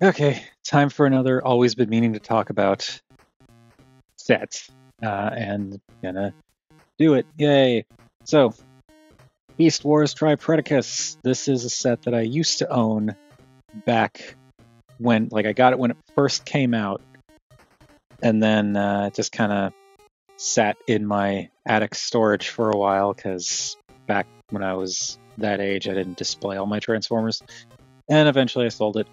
Okay, time for another always been meaning to talk about sets. And gonna do it. Yay. So, Beast Wars Tripredacus. This is a set that I used to own back when, I got it when it first came out. And then it just kind of sat in my attic storage for a while because back when I was that age, I didn't display all my Transformers. And eventually I sold it.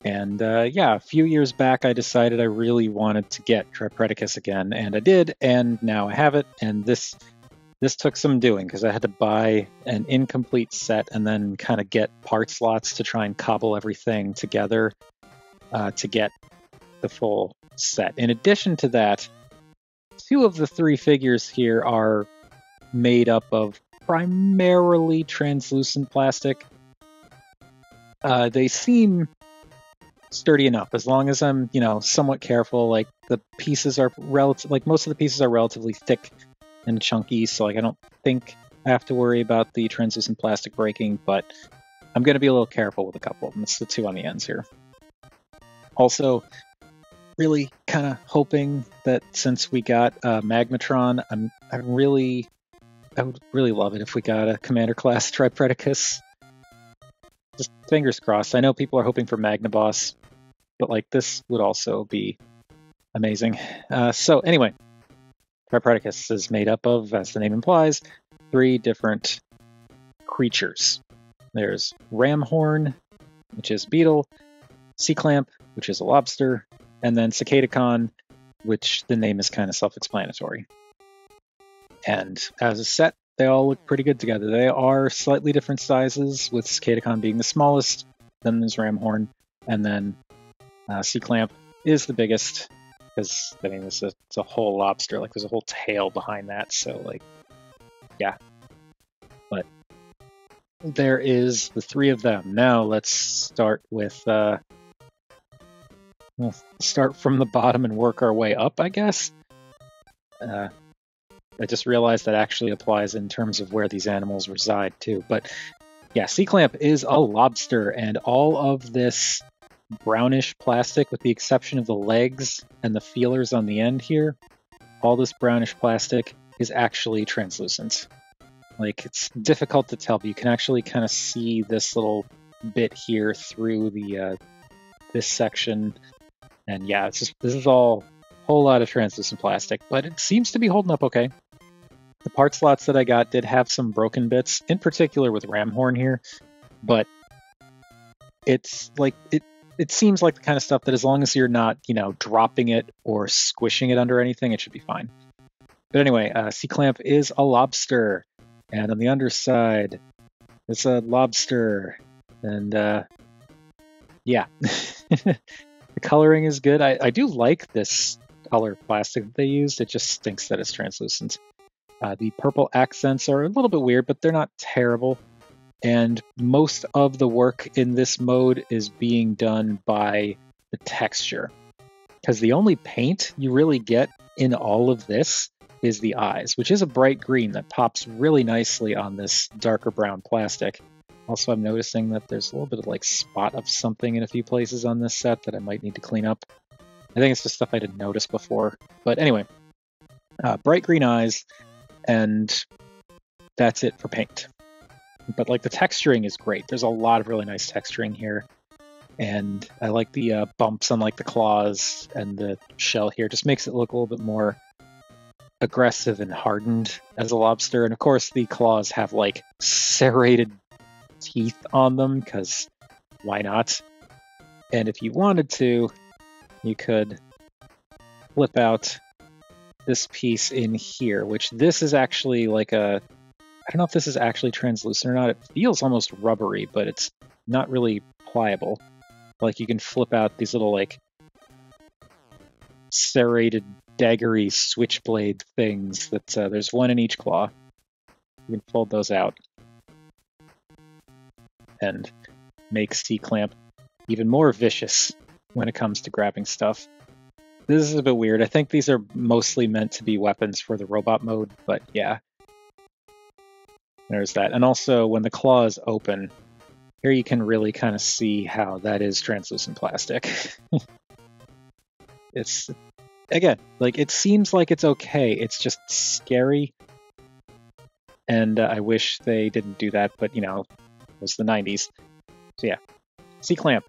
And yeah, a few years back, I decided I really wanted to get Tripredacus again, and I did, and now I have it. And this took some doing because I had to buy an incomplete set and then kind of get part slots to try and cobble everything together to get the full set. In addition to that, two of the three figures here are made up of primarily translucent plastic. They seem sturdy enough as long as I'm, somewhat careful. Like the pieces are most of the pieces are relatively thick and chunky, so I don't think I have to worry about the translucent plastic breaking, but I'm going to be a little careful with a couple of them. It's the two on the ends here. Also, really kind of hoping that since we got Magmatron, I would really love it if we got a Commander class Tripredacus. Just fingers crossed. I know people are hoping for Magnaboss, but this would also be amazing. So anyway, Tripredacus is made up of, as the name implies, three different creatures. There's Ramhorn, which is Beetle, Clamp, which is a lobster, and then Cicadacon, which the name is kind of self-explanatory. And as a set, they all look pretty good together. They are slightly different sizes, with Cicadacon being the smallest, then there's Ramhorn, and then Clamp is the biggest, because, it's a whole lobster. There's a whole tail behind that, so, yeah. But there is the three of them. Now let's start with, we'll start from the bottom and work our way up, I guess. I just realized that actually applies in terms of where these animals reside, too. But yeah, Clamp is a lobster, and all of this brownish plastic, with the exception of the legs and the feelers on the end here, all this brownish plastic is actually translucent. It's difficult to tell, but you can actually kind of see this little bit here through the this section. And yeah, this is all a whole lot of translucent plastic, but it seems to be holding up okay. The part slots that I got did have some broken bits, in particular with Ramhorn here, but it's it seems like the kind of stuff that as long as you're not, dropping it or squishing it under anything, it should be fine. But anyway, Clamp is a lobster, and on the underside, it's a lobster, and yeah. The coloring is good. I do like this color plastic that they used. It just stinks that it's translucent. The purple accents are a little bit weird, but they're not terrible. And most of the work in this mode is being done by the texture. Because the only paint you really get in all of this is the eyes, which is a bright green that pops really nicely on this darker brown plastic. Also, I'm noticing that there's a little bit of spot of something in a few places on this set that I might need to clean up. I think it's just stuff I didn't notice before. But anyway, bright green eyes, and that's it for paint. But the texturing is great. There's a lot of really nice texturing here. And I like the bumps on the claws and the shell here. Just makes it look a little bit more aggressive and hardened as a lobster. And of course the claws have serrated teeth on them, because why not? And if you wanted to, you could flip out this piece in here, which this is actually I don't know if this is actually translucent or not. It feels almost rubbery, but it's not really pliable. You can flip out these little serrated, daggery switchblade things that there's one in each claw. You can fold those out and make Clamp even more vicious when it comes to grabbing stuff. This is a bit weird. I think these are mostly meant to be weapons for the robot mode, but yeah. There's that. And also, when the claws open, here you can really kind of see how that is translucent plastic. It's, again, like, it seems like it's okay. It's just scary. And I wish they didn't do that, but, you know, it was the 90s. So yeah, C-Clamp.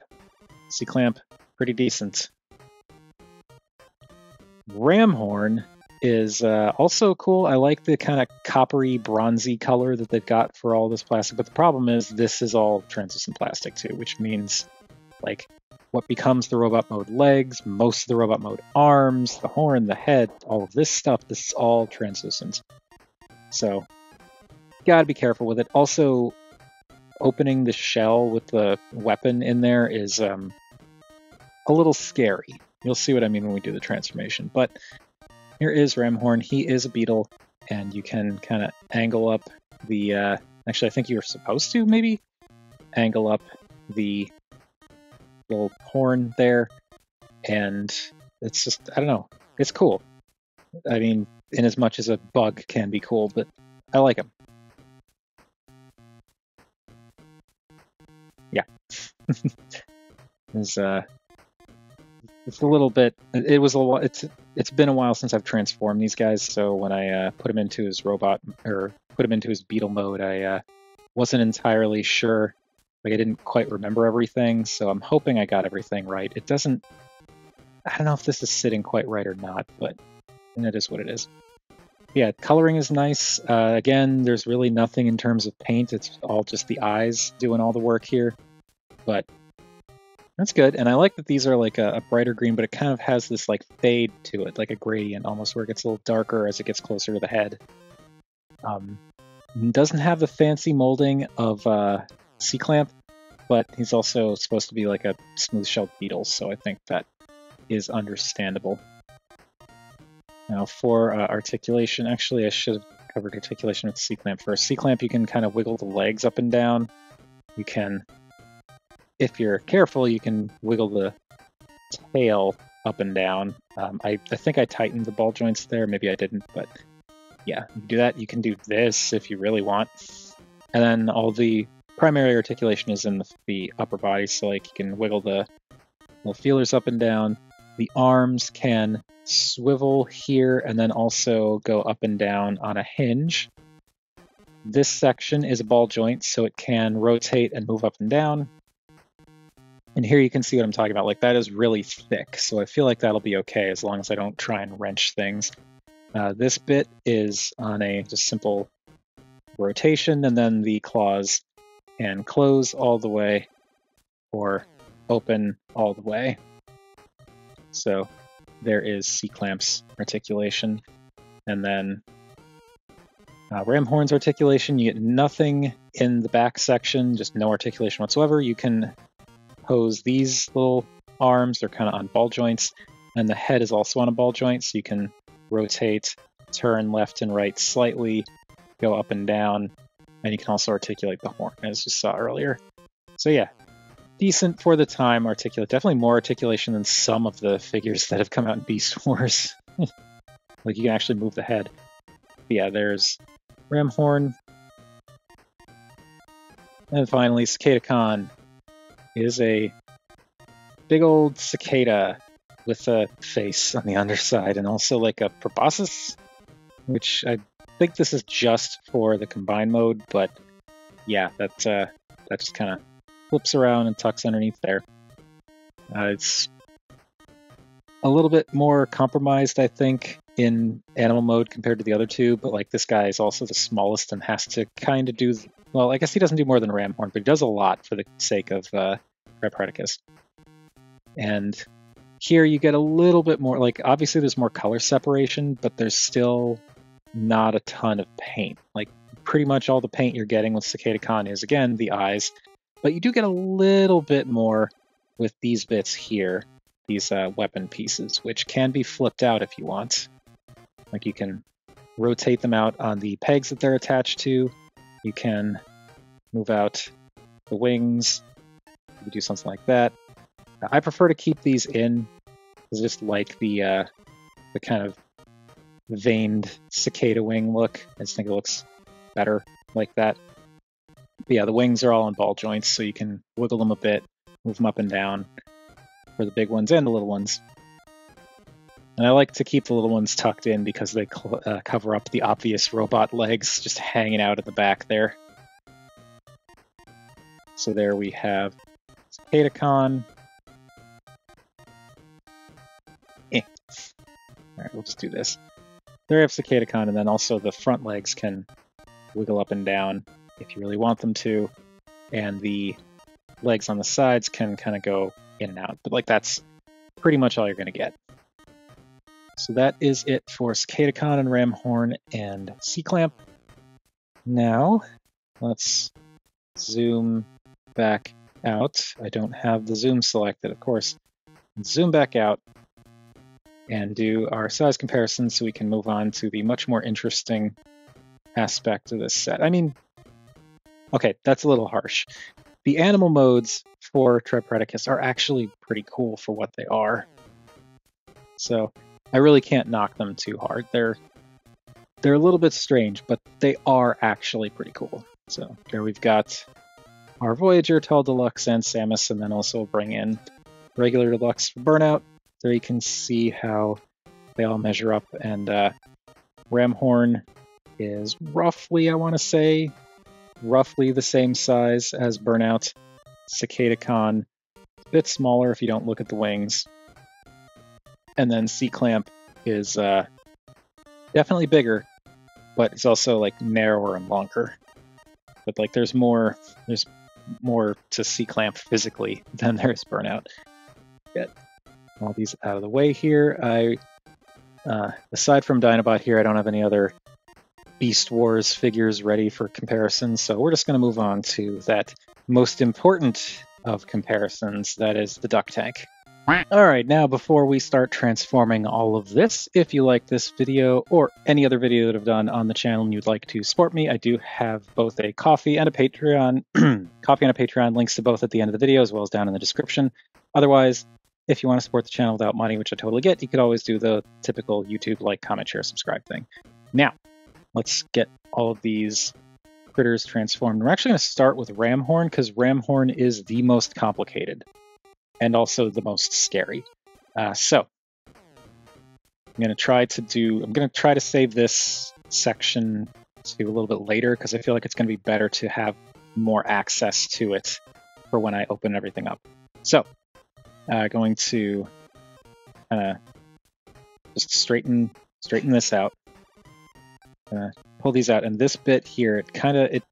C-Clamp, pretty decent. Ram Horn is also cool. I like the kind of coppery, bronzy color that they've got for all this plastic, but the problem is this is all translucent plastic too, which means, like, what becomes the robot mode legs, most of the robot mode arms, the horn, the head, all of this stuff, this is all translucent. So, gotta be careful with it. Also, opening the shell with the weapon in there is a little scary. You'll see what I mean when we do the transformation. But here is Ramhorn. He is a beetle, and you can kind of angle up the... actually, I think you were supposed to, maybe? Angle up the little horn there, and it's just, I don't know, it's cool. I mean, in as much as a bug can be cool, but I like him. Yeah. It's a little bit, it was a lot, it's been a while since I've transformed these guys, so when I put him into his robot, or put him into his beetle mode, I wasn't entirely sure. Like, I didn't quite remember everything, so I'm hoping I got everything right. It doesn't... I don't know if this is sitting quite right or not, but it is what it is. Yeah, coloring is nice. Again, there's really nothing in terms of paint. It's all just the eyes doing all the work here. But that's good, and I like that these are like a brighter green, but it kind of has this like fade to it, like a gradient almost, where it gets a little darker as it gets closer to the head. Doesn't have the fancy molding of... C-Clamp, but he's also supposed to be like a smooth-shelled beetle, so I think that is understandable. Now for articulation, actually I should have covered articulation with C-Clamp first. C-Clamp, you can kind of wiggle the legs up and down. You can, if you're careful, you can wiggle the tail up and down. I think I tightened the ball joints there, maybe I didn't, but yeah, you can do that. You can do this if you really want. And then all the primary articulation is in the upper body, so like you can wiggle the little feelers up and down. The arms can swivel here and then also go up and down on a hinge. This section is a ball joint, so it can rotate and move up and down. And here you can see what I'm talking about. Like, that is really thick, so I feel like that'll be okay as long as I don't try and wrench things. This bit is on a just simple rotation, and then the claws can close all the way or open all the way. So there is C-Clamp's articulation. And then Ramhorn's articulation, you get nothing in the back section, just no articulation whatsoever. You can pose these little arms, they're kind of on ball joints, and the head is also on a ball joint, so you can rotate, turn left and right slightly, go up and down, and you can also articulate the horn, as you saw earlier. So yeah, decent for the time articulate. Definitely more articulation than some of the figures that have come out in Beast Wars. Like, you can actually move the head. But yeah, there's Ramhorn. And finally, Cicadacon is a big old cicada with a face on the underside, and also like a proboscis, which I think this is just for the combine mode, but yeah, that just kind of flips around and tucks underneath there. It's a little bit more compromised, I think, in animal mode compared to the other two, but like, this guy is also the smallest and has to kind of do, well, I guess he doesn't do more than Ramhorn, but he does a lot for the sake of Tripredacus. And here you get a little bit more, like, obviously there's more color separation, but there's still not a ton of paint. Like, pretty much all the paint you're getting with Cicadacon is, again, the eyes, but you do get a little bit more with these bits here, these weapon pieces, which can be flipped out if you want. Like, you can rotate them out on the pegs that they're attached to. You can move out the wings. You can do something like that. I prefer to keep these in, because I just like the kind of veined cicada wing look. I just think it looks better like that. But yeah, the wings are all on ball joints, so you can wiggle them a bit, move them up and down for the big ones and the little ones. And I like to keep the little ones tucked in because they cover up the obvious robot legs just hanging out at the back there. So there we have Cicadacon. Alright, we'll just do this. There I have Cicadacon, and then also the front legs can wiggle up and down if you really want them to. And the legs on the sides can kind of go in and out. But like that's pretty much all you're going to get. So that is it for Cicadacon and Ram Horn and C-Clamp. Now, let's zoom back out. I don't have the zoom selected, of course. Zoom back out and do our size comparison so we can move on to the much more interesting aspect of this set. I mean, okay, that's a little harsh. The animal modes for Tripredacus are actually pretty cool for what they are. So I really can't knock them too hard. They're a little bit strange, but they are actually pretty cool. So there we've got our Voyager, Tall Deluxe, and Samus, and then also bring in regular Deluxe for Burnout. There you can see how they all measure up, and Ram Horn is roughly, I want to say, roughly the same size as Burnout. Cicadacon, a bit smaller if you don't look at the wings. And then C-Clamp is definitely bigger, but it's also like narrower and longer. But like there's more to C-Clamp physically than there is Burnout. Get all these out of the way here. Aside from Dinobot here, I don't have any other Beast Wars figures ready for comparison, so we're just going to move on to that most important of comparisons, that is the Duck Tank. Alright, now before we start transforming all of this, if you like this video or any other video that I've done on the channel and you'd like to support me, I do have both a Coffee and a Patreon. Coffee and a Patreon, links to both at the end of the video as well as down in the description. Otherwise, if you want to support the channel without money, which I totally get, you could always do the typical YouTube like, comment, share, subscribe thing. Now, let's get all of these critters transformed. We're actually going to start with Ram Horn because Ram Horn is the most complicated and also the most scary. So I'm going to try to save this section to a little bit later because I feel like it's going to be better to have more access to it for when I open everything up. So going to just straighten this out. Pull these out, and this bit here, it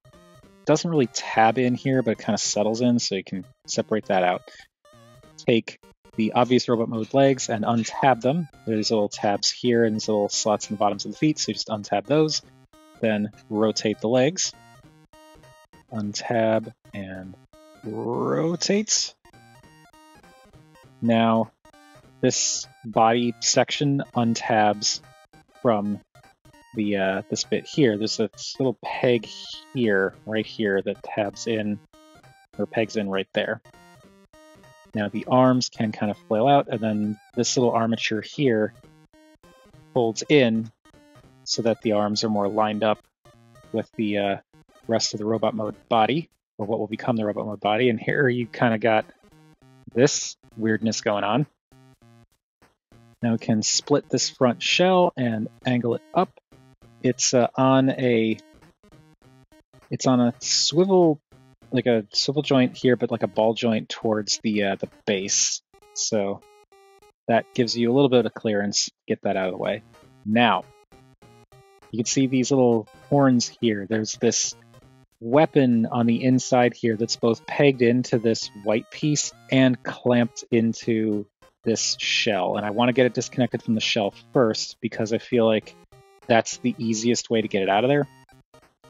doesn't really tab in here, but it kind of settles in, so you can separate that out. Take the obvious robot mode legs and untab them. There's little tabs here and these little slots in the bottoms of the feet, so you just untab those. Then rotate the legs. Untab and rotate. Now, this body section untabs from the this bit here. There's this little peg here, right here, that tabs in, or pegs in right there. Now the arms can kind of flail out, and then this little armature here folds in so that the arms are more lined up with the rest of the robot mode body, or what will become the robot mode body. And here you kind of got this weirdness going on. Now we can split this front shell and angle it up. It's on a swivel, like a swivel joint here, but like a ball joint towards the base. So that gives you a little bit of clearance. Get that out of the way. Now you can see these little horns here. There's this weapon on the inside here that's both pegged into this white piece and clamped into this shell. And I want to get it disconnected from the shell first because I feel like that's the easiest way to get it out of there.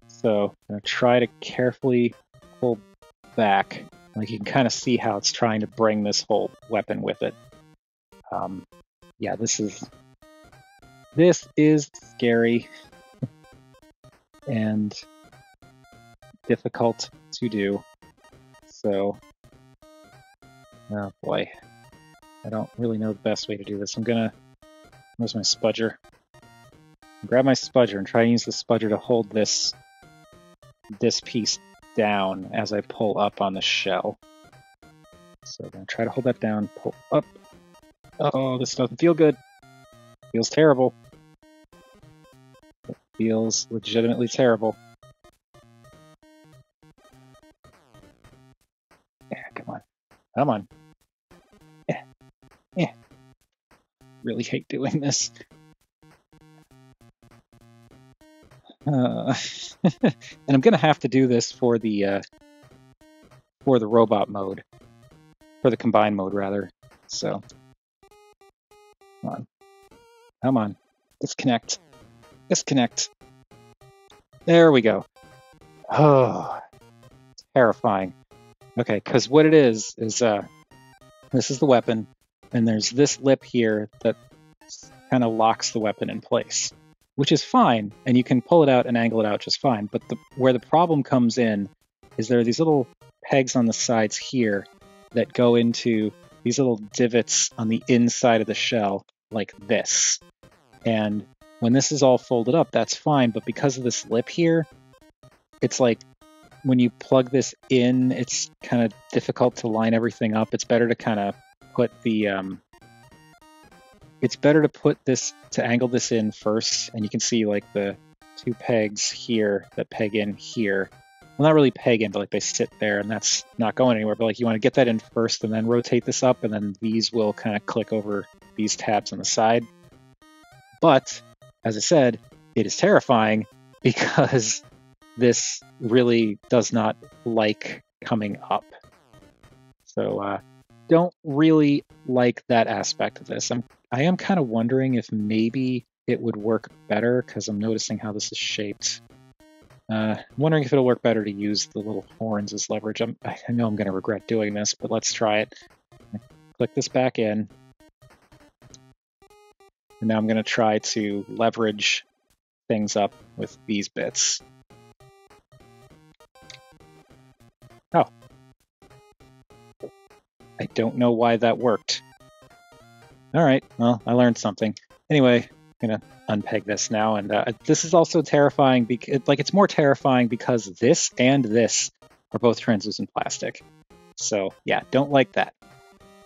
So I'm going to try to carefully pull back. Like you can kind of see how it's trying to bring this whole weapon with it. Yeah, this is scary and difficult to do. So, oh boy, I don't really know the best way to do this. Where's my spudger? Grab my spudger and try to use the spudger to hold this piece down as I pull up on the shell. So I'm going to try to hold that down, pull up. Oh, this doesn't feel good. Feels terrible. It feels legitimately terrible. Yeah, come on. Come on. Yeah. Yeah. Really hate doing this. And I'm going to have to do this for the robot mode. For the combined mode, rather. So, come on. Come on. Disconnect. Disconnect. There we go. Oh, terrifying. Okay, because what it is this is the weapon, and there's this lip here that kind of locks the weapon in place, which is fine, and you can pull it out and angle it out just fine. But where the problem comes in is there are these little pegs on the sides here that go into these little divots on the inside of the shell, like this. And when this is all folded up, that's fine, but because of this lip here, it's like when you plug this in, it's kind of difficult to line everything up. It's better to kind of put the to angle this in first, and you can see like the two pegs here that peg in here. Well, not really peg in, but like they sit there, and that's not going anywhere. But like you want to get that in first, and then rotate this up, and then these will kind of click over these tabs on the side. But as I said, it is terrifying because this really does not like coming up. So don't really like that aspect of this. I am kind of wondering if maybe it would work better, because I'm noticing how this is shaped. I'm wondering if it'll work better to use the little horns as leverage. I know I'm going to regret doing this, but let's try it. Click this back in. And now I'm going to try to leverage things up with these bits. Oh. I don't know why that worked. Alright, well, I learned something. Anyway, I'm going to unpeg this now, and this is also terrifying, because it's more terrifying because this and this are both translucent plastic. So yeah, don't like that.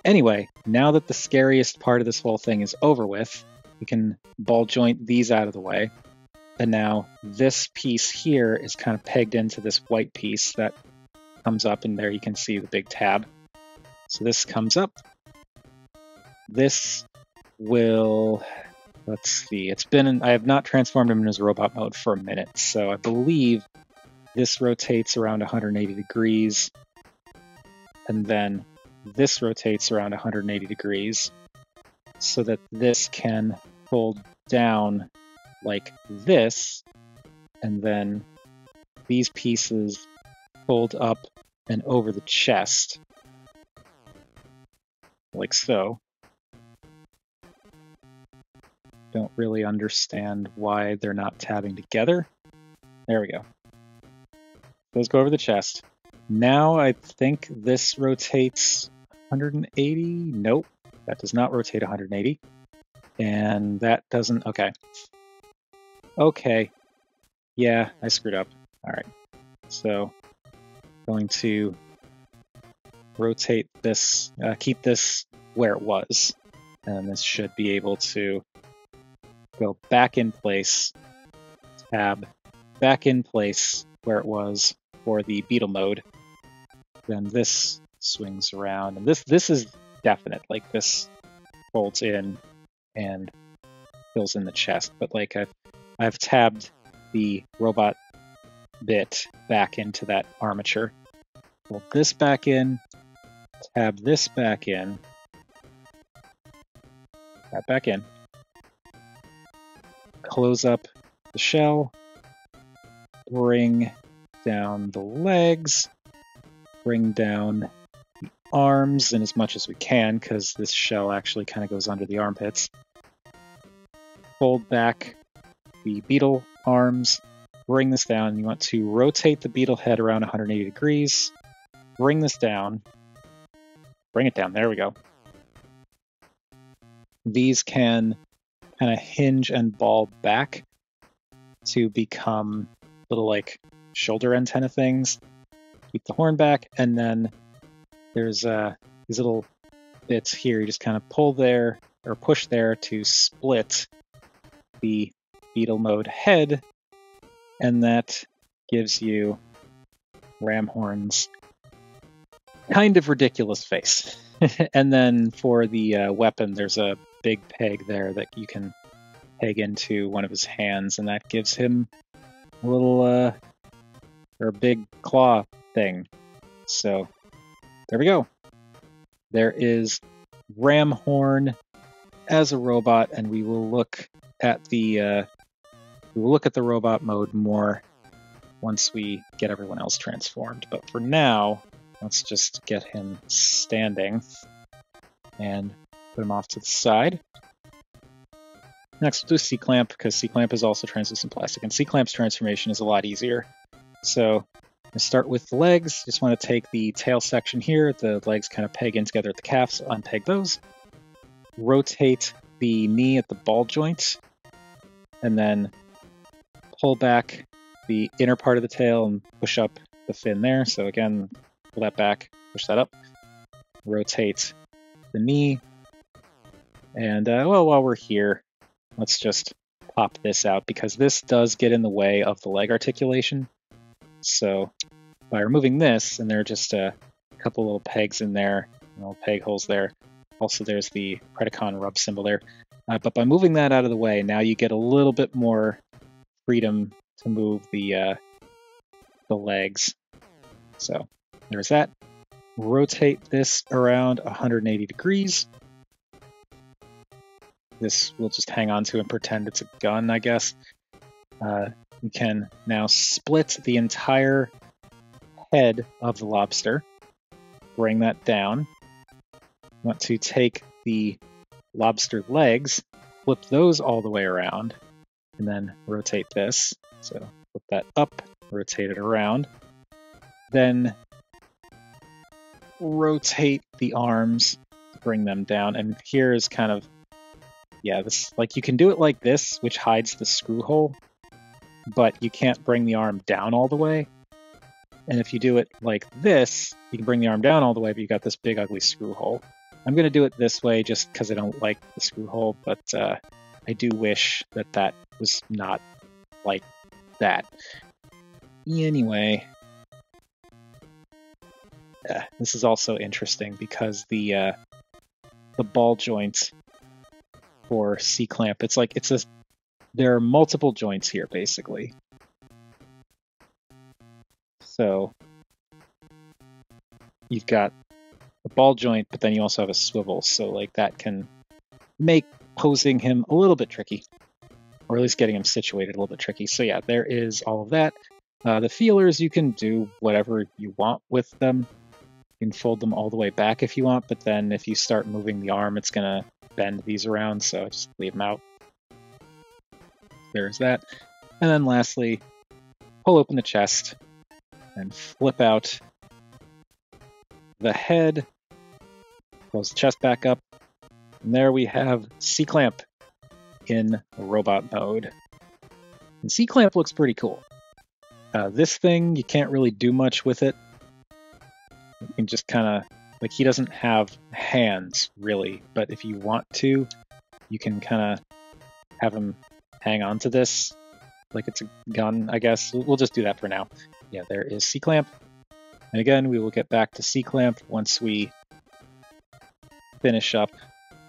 Anyway, now that the scariest part of this whole thing is over with, we can ball joint these out of the way, and now this piece here is kind of pegged into this white piece that comes up, and there you can see the big tab. So this comes up. This will... Let's see, I have not transformed him into robot mode for a minute, so I believe this rotates around 180 degrees, and then this rotates around 180 degrees, so that this can fold down like this, and then these pieces fold up and over the chest, like so. Don't really understand why they're not tabbing together. There we go. Those go over the chest. Now I think this rotates 180. Nope, that does not rotate 180. And that doesn't, okay. Okay, yeah, I screwed up. All right, so going to rotate this, keep this where it was. And this should be able to go back in place, tab, back in place where it was for the beetle mode. Then this swings around, and this is definite. Like this folds in and fills in the chest. But like I've tabbed the robot bit back into that armature. Fold this back in, tab this back in, tab back in. Close up the shell, bring down the legs, bring down the arms in as much as we can, because this shell actually kind of goes under the armpits. Fold back the beetle arms, bring this down. You want to rotate the beetle head around 180 degrees, bring this down, bring it down, there we go. These can kind of hinge and ball back to become little like shoulder antenna things. keep the horn back, and then there's these little bits here. You just kind of pull there or push there to split the beetle mode head, and that gives you Ramhorn's kind of ridiculous face. And then for the weapon, there's a big peg there that you can peg into one of his hands, and that gives him a little or big claw thing. So there we go. There is Ramhorn as a robot, and we will look at the robot mode more once we get everyone else transformed. But for now, let's just get him standing and put him off to the side. Next, we'll do C-Clamp, because C-Clamp is also translucent plastic, and C-Clamp's transformation is a lot easier. So I start with the legs. Just want to take the tail section here. The legs kind of peg in together at the calves. So unpeg those. Rotate the knee at the ball joint, and then pull back the inner part of the tail and push up the fin there. So again, pull that back, push that up. Rotate the knee. And well, while we're here, let's just pop this out, because this does get in the way of the leg articulation. So by removing this, and there are just a couple little pegs in there, little peg holes there. Also, there's the Predacon rub symbol there. But by moving that out of the way, now you get a little bit more freedom to move the legs. So there's that. Rotate this around 180 degrees. This we'll just hang on to and pretend it's a gun, I guess. We can now split the entire head of the lobster. Bring that down. Want to take the lobster legs, flip those all the way around, and then rotate this. So flip that up, rotate it around. Then rotate the arms, bring them down. And here is kind of, yeah, this, like, you can do it like this, which hides the screw hole, but you can't bring the arm down all the way. And if you do it like this, you can bring the arm down all the way, but you got this big ugly screw hole. I'm going to do it this way just because I don't like the screw hole, but I do wish that that was not like that. Anyway, this is also interesting because the ball joint for C-Clamp, it's like there are multiple joints here basically. So you've got a ball joint, but then you also have a swivel, so like that can make posing him a little bit tricky, or at least getting him situated a little bit tricky. So yeah, there is all of that. The feelers, you can do whatever you want with them. You can fold them all the way back if you want, but then if you start moving the arm, it's gonna bend these around, so just leave them out. There's that. And then lastly, pull open the chest and flip out the head, close the chest back up, and there we have C-Clamp in robot mode. And C-Clamp looks pretty cool. This thing, you can't really do much with it. You can just kind of, like, he doesn't have hands, really, but if you want to, you can kind of have him hang on to this like it's a gun, I guess. We'll just do that for now. Yeah, there is C-Clamp. And again, we will get back to C-Clamp once we finish up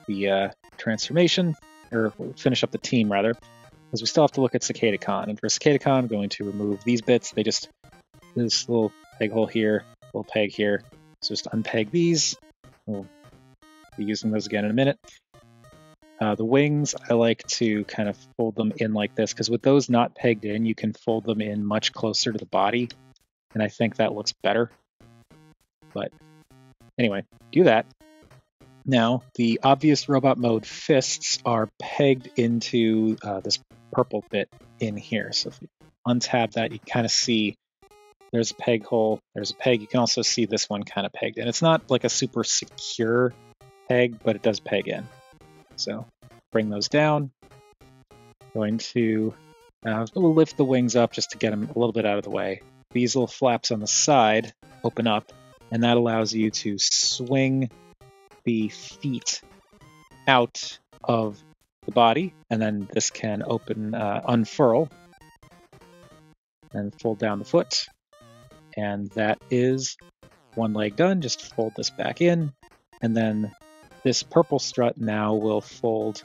the transformation, or finish up the team, rather, because we still have to look at Cicadacon. And for Cicadacon, I'm going to remove these bits. This little peg hole here, little peg here. So just unpeg these. We'll be using those again in a minute. The wings, I like to kind of fold them in like this, because with those not pegged in, you can fold them in much closer to the body, and I think that looks better. But anyway, do that. Now, the obvious robot mode fists are pegged into this purple bit in here. So if you untab that, you kind of see there's a peg hole, there's a peg. You can also see this one kind of pegged in. It's not like a super secure peg, but it does peg in. So bring those down. Going to we'll lift the wings up just to get them a little bit out of the way. these little flaps on the side open up, and that allows you to swing the feet out of the body, and then this can unfurl and fold down the foot. And that is one leg done. Just fold this back in, and then this purple strut now will fold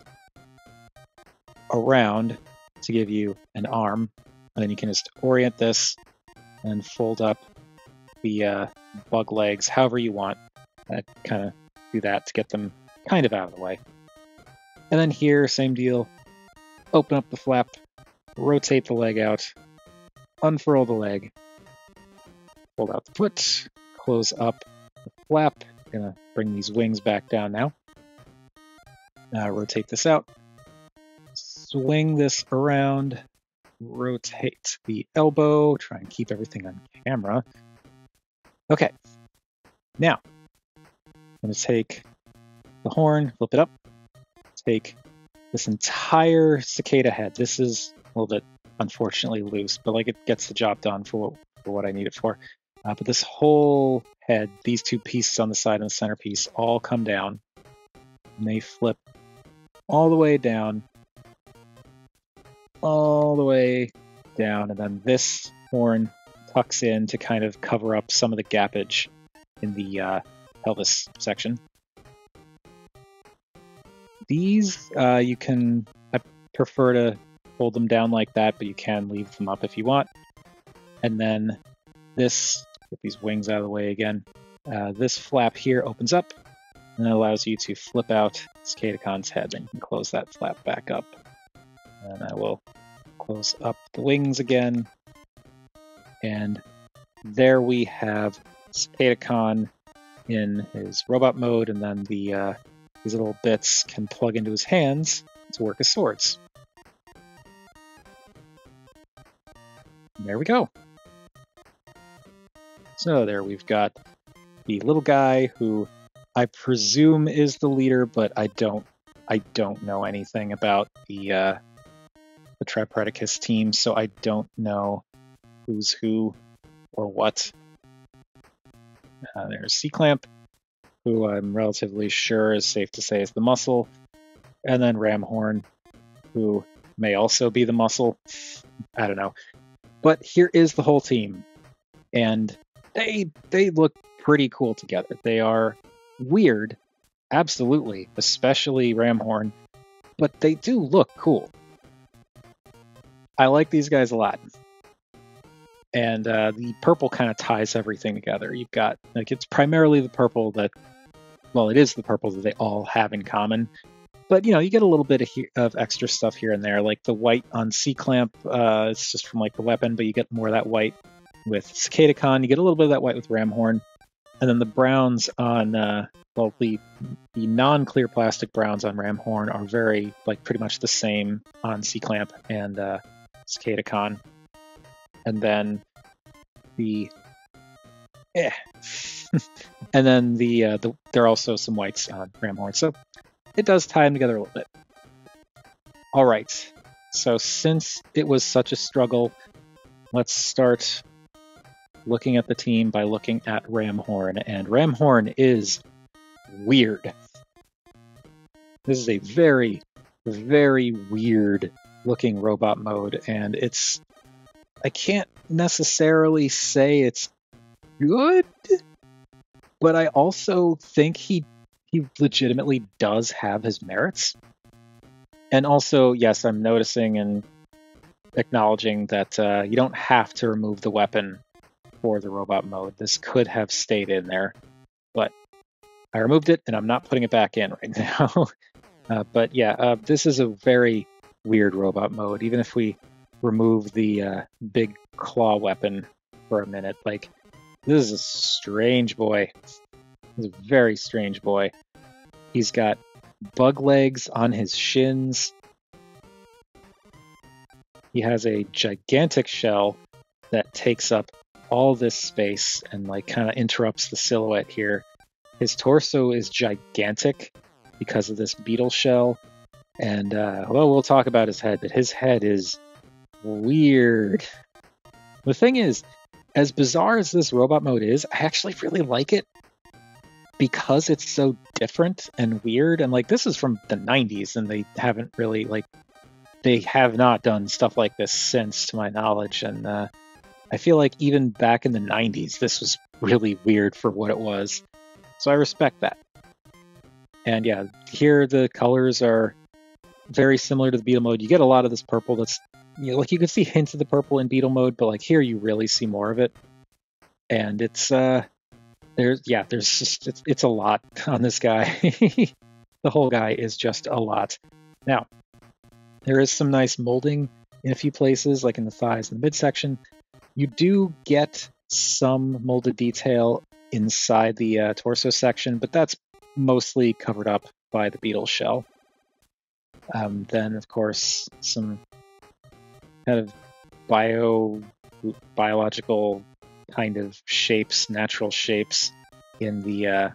around to give you an arm, and then you can just orient this and fold up the bug legs however you want. I kind of do that to get them kind of out of the way. And then here, same deal. Open up the flap, rotate the leg out, unfurl the leg, fold out the foot, close up the flap. Gonna bring these wings back down now. Rotate this out, swing this around, rotate the elbow, try and keep everything on camera. Okay, now I'm going to take the horn, flip it up, take this entire cicada head. This is a little bit unfortunately loose, but like it gets the job done for what I need it for. But this whole head, these two pieces on the side and the centerpiece all come down, and they flip all the way down, and then this horn tucks in to kind of cover up some of the gappage in the pelvis section. These, I prefer to hold them down like that, but you can leave them up if you want. And then this, get these wings out of the way again, this flap here opens up, and it allows you to flip out Cicaдаcon's head, and you can close that flap back up. And I will close up the wings again. And there we have Cicadacon in his robot mode, and then these little bits can plug into his hands to work as swords. And there we go. So there we've got the little guy who I presume is the leader, but I don't know anything about the Tripredacus team, so I don't know who's who or what. There's Clamp, who I'm relatively sure is safe to say is the muscle, and then Ramhorn, who may also be the muscle. I don't know. But here is the whole team, and they look pretty cool together. They are weird, absolutely, especially Ramhorn, but they do look cool. I like these guys a lot. And the purple kind of ties everything together. You've got, like, it's primarily the purple that, well, it is the purple that they all have in common. But, you know, you get a little bit of extra stuff here and there, like the white on C-Clamp, it's just from, like, the weapon, but you get more of that white with Cicadacon. You get a little bit of that white with Ramhorn. And then the browns on, well, the non-clear plastic browns on Ramhorn are very, like, pretty much the same on C-Clamp and Cicadacon. And then and then there are also some whites on Ramhorn, so it does tie them together a little bit. All right, so since it was such a struggle, let's start looking at the team by looking at Ramhorn, and Ramhorn is weird. This is a very, very weird looking robot mode, and I can't necessarily say it's good, but I also think he legitimately does have his merits. And also, yes, I'm noticing and acknowledging that you don't have to remove the weapon for the robot mode. This could have stayed in there, but I removed it and I'm not putting it back in right now. But yeah, this is a very weird robot mode. Even if we remove the big claw weapon for a minute, like, this is a strange boy. This is a very strange boy. He's got bug legs on his shins. He has a gigantic shell that takes up all this space and, like, kind of interrupts the silhouette here. His torso is gigantic because of this beetle shell. And, well, we'll talk about his head, but his head is weird. The thing is, as bizarre as this robot mode is, I actually really like it because it's so different and weird. And like, this is from the 90s, and they haven't really, like, they have not done stuff like this since, to my knowledge. And I feel like even back in the 90s, this was really weird for what it was. So I respect that. And yeah, here the colors are very similar to the beetle mode. You get a lot of this purple that's, you know, like you can see hints of the purple in beetle mode, but like here you really see more of it. And it's there's just it's a lot on this guy. The whole guy is just a lot. Now, there is some nice molding in a few places, like in the thighs and the midsection. You do get some molded detail inside the torso section, but that's mostly covered up by the beetle shell. Then, of course, some kind of biological kind of shapes, natural shapes in the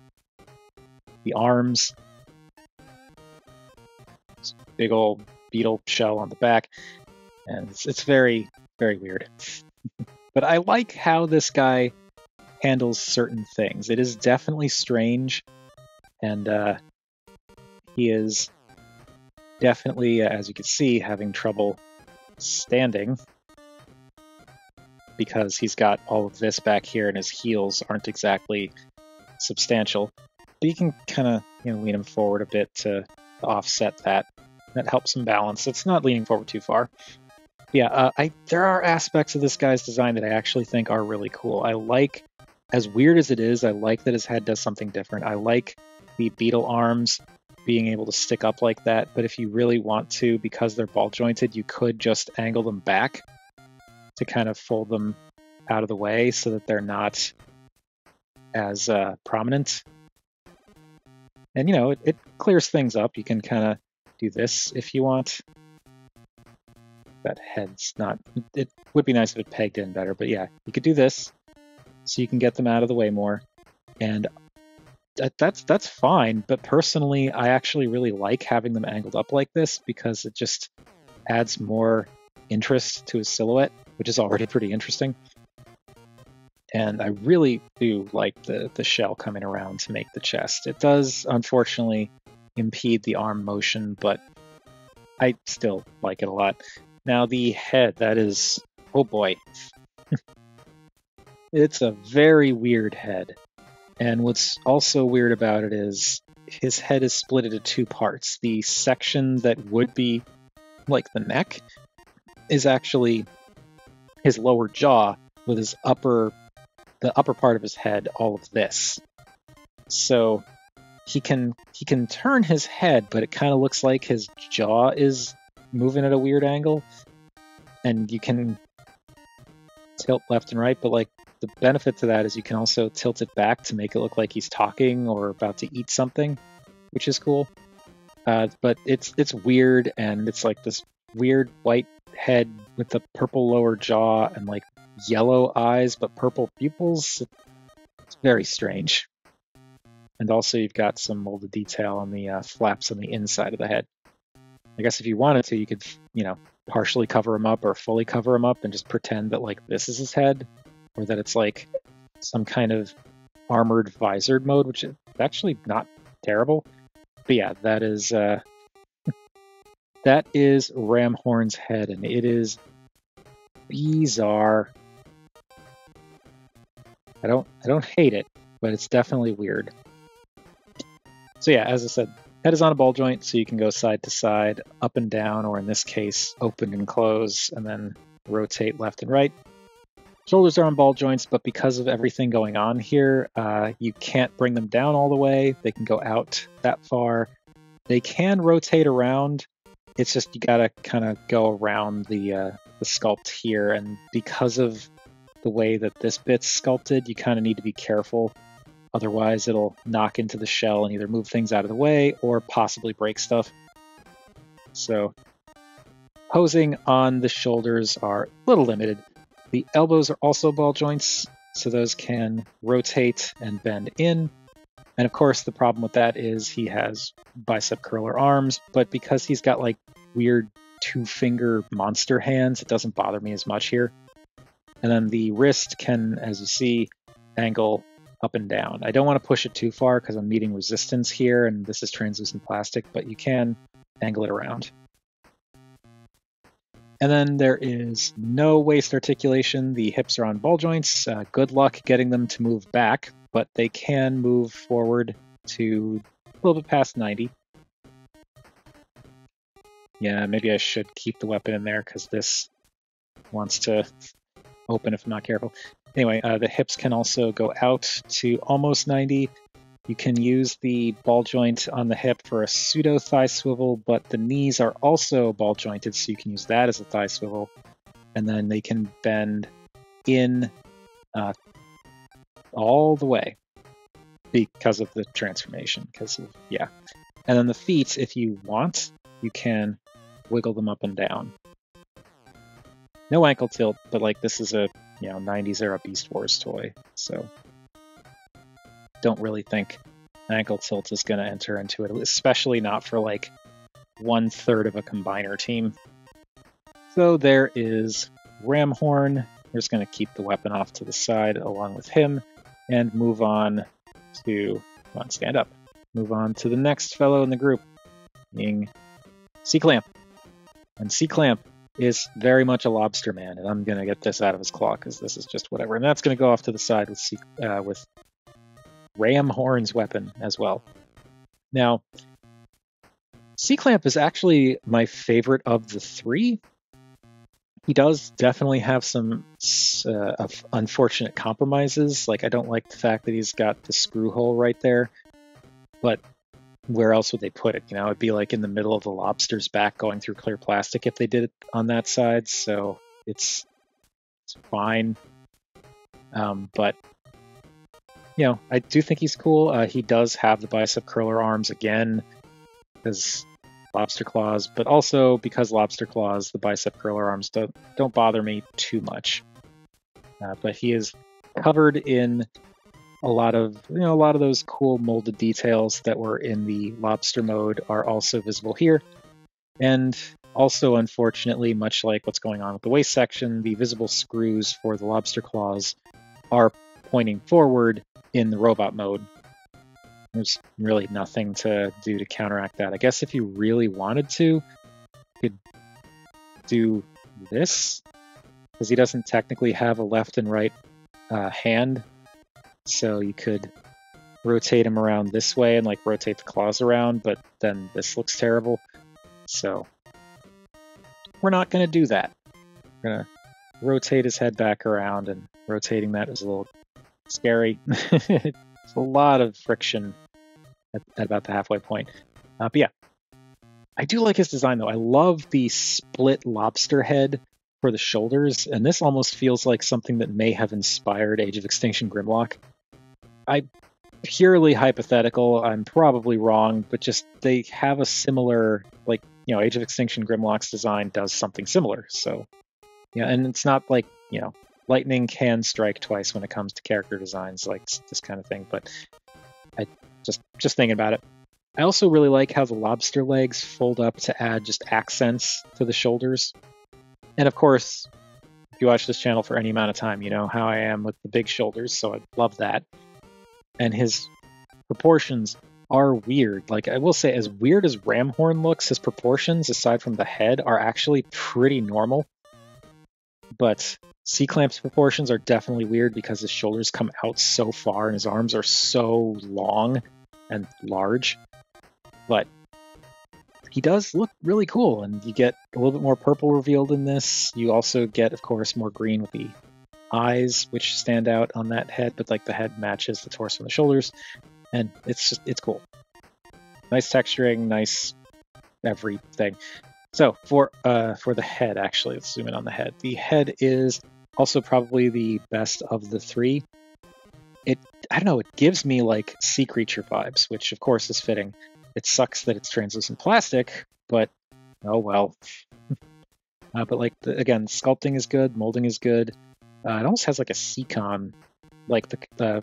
arms. Big old beetle shell on the back, and it's very, very weird. But I like how this guy handles certain things. It is definitely strange, and he is definitely, as you can see, having trouble standing because he's got all of this back here, and his heels aren't exactly substantial. But you can kind of, you know, lean him forward a bit to offset that. That helps him balance. It's not leaning forward too far. Yeah, there are aspects of this guy's design that I actually think are really cool. I like, as weird as it is, I like that his head does something different. I like the beetle arms being able to stick up like that, but if you really want to, because they're ball jointed, you could just angle them back to kind of fold them out of the way so that they're not as prominent. And, you know, it clears things up. You can kind of do this if you want. That head's not, it would be nice if it pegged in better, but yeah, you could do this so you can get them out of the way more. And that's fine, but personally, I actually really like having them angled up like this because it just adds more interest to his silhouette, which is already pretty interesting. And I really do like the shell coming around to make the chest. It does, unfortunately, impede the arm motion, but I still like it a lot. Now the head, that is, oh boy. It's a very weird head. And what's also weird about it is his head is split into two parts. The section that would be like the neck is actually his lower jaw with his the upper part of his head, all of this. So he can turn his head, but it kind of looks like his jaw is moving at a weird angle, and you can tilt left and right, but like the benefit to that is you can also tilt it back to make it look like he's talking or about to eat something, which is cool. But it's weird, and it's like this weird white head with the purple lower jaw and like yellow eyes but purple pupils. It's very strange. And also you've got some molded detail on the flaps on the inside of the head. I guess if you wanted to, you could, you know, partially cover him up or fully cover him up and just pretend that like this is his head, or that it's like some kind of armored visored mode, which is actually not terrible. But yeah, that is that is Ramhorn's head, and it is bizarre. I don't hate it, but it's definitely weird. So yeah, as I said, head is on a ball joint, so you can go side to side, up and down, or in this case, open and close, and then rotate left and right. Shoulders are on ball joints, but because of everything going on here, you can't bring them down all the way. They can go out that far. They can rotate around. It's just you gotta kind of go around the sculpt here, and because of the way that this bit's sculpted, you kind of need to be careful. Otherwise, it'll knock into the shell and either move things out of the way or possibly break stuff. So, posing on the shoulders are a little limited. The elbows are also ball joints, so those can rotate and bend in. And of course, the problem with that is he has bicep curler arms, but because he's got like weird two-finger monster hands, it doesn't bother me as much here. And then the wrist can, as you see, angle up and down. I don't want to push it too far because I'm meeting resistance here, and this is translucent plastic, but you can angle it around. And then there is no waist articulation. The hips are on ball joints. Good luck getting them to move back, but they can move forward to a little bit past 90. Yeah, maybe I should keep the weapon in there because this wants to open if I'm not careful. Anyway, the hips can also go out to almost 90. You can use the ball joint on the hip for a pseudo thigh swivel, but the knees are also ball jointed, so you can use that as a thigh swivel. And then they can bend in all the way because of the transformation. Yeah. And then the feet, if you want, you can wiggle them up and down. No ankle tilt, but like this is a 90s era Beast Wars toy, so don't really think ankle tilt is going to enter into it, especially not for like 1/3 of a combiner team. So there is Ramhorn. We're just going to keep the weapon off to the side along with him and move on to, come on, stand up. Move on to the next fellow in the group, being Clamp. And Clamp is very much a lobster man, and I'm going to get this out of his claw because this is just whatever. And that's going to go off to the side with Ramhorn's weapon as well. Now, Clamp is actually my favorite of the three. He does definitely have some unfortunate compromises. Like, I don't like the fact that he's got the screw hole right there, but where else would they put it? It'd be like in the middle of the lobster's back going through clear plastic if they did it on that side, so it's fine. But I do think he's cool. He does have the bicep curler arms again, because lobster claws, but also because lobster claws, the bicep curler arms don't bother me too much. But he is covered in a lot of those cool molded details that were in the lobster mode are also visible here. And also, unfortunately, much like what's going on with the waist section, the visible screws for the lobster claws are pointing forward in the robot mode. There's really nothing to do to counteract that. I guess if you really wanted to, you could do this, because he doesn't technically have a left and right hand. So you could rotate him around this way and like rotate the claws around, but then this looks terrible. So we're not going to do that. We're going to rotate his head back around, and rotating that is a little scary. It's a lot of friction at about the halfway point. But yeah, I do like his design though. I love the split lobster head for the shoulders, and this almost feels like something that may have inspired Age of Extinction Grimlock. Purely hypothetical, I'm probably wrong, but just they have a similar, Age of Extinction Grimlock's design does something similar. So, yeah, and it's not like, lightning can strike twice when it comes to character designs, like this kind of thing, but I just thinking about it. I also really like how the lobster legs fold up to add just accents to the shoulders. And of course, if you watch this channel for any amount of time, you know how I am with the big shoulders, so I love that. And his proportions are weird. Like, I will say, as weird as Ramhorn looks, his proportions, aside from the head, are actually pretty normal. But Clamp's proportions are definitely weird because his shoulders come out so far and his arms are so long and large. But he does look really cool, and you get a little bit more purple revealed in this. You also get, of course, more green with the eyes, which stand out on that head, but like the head matches the torso and the shoulders, and it's cool. Nice texturing, nice everything. So for the head, actually, let's zoom in on the head. The head is also probably the best of the three. It gives me like sea creature vibes, which of course is fitting. It sucks that it's translucent plastic, but oh well. But like, again, sculpting is good, molding is good. It almost has like a Seacon, like the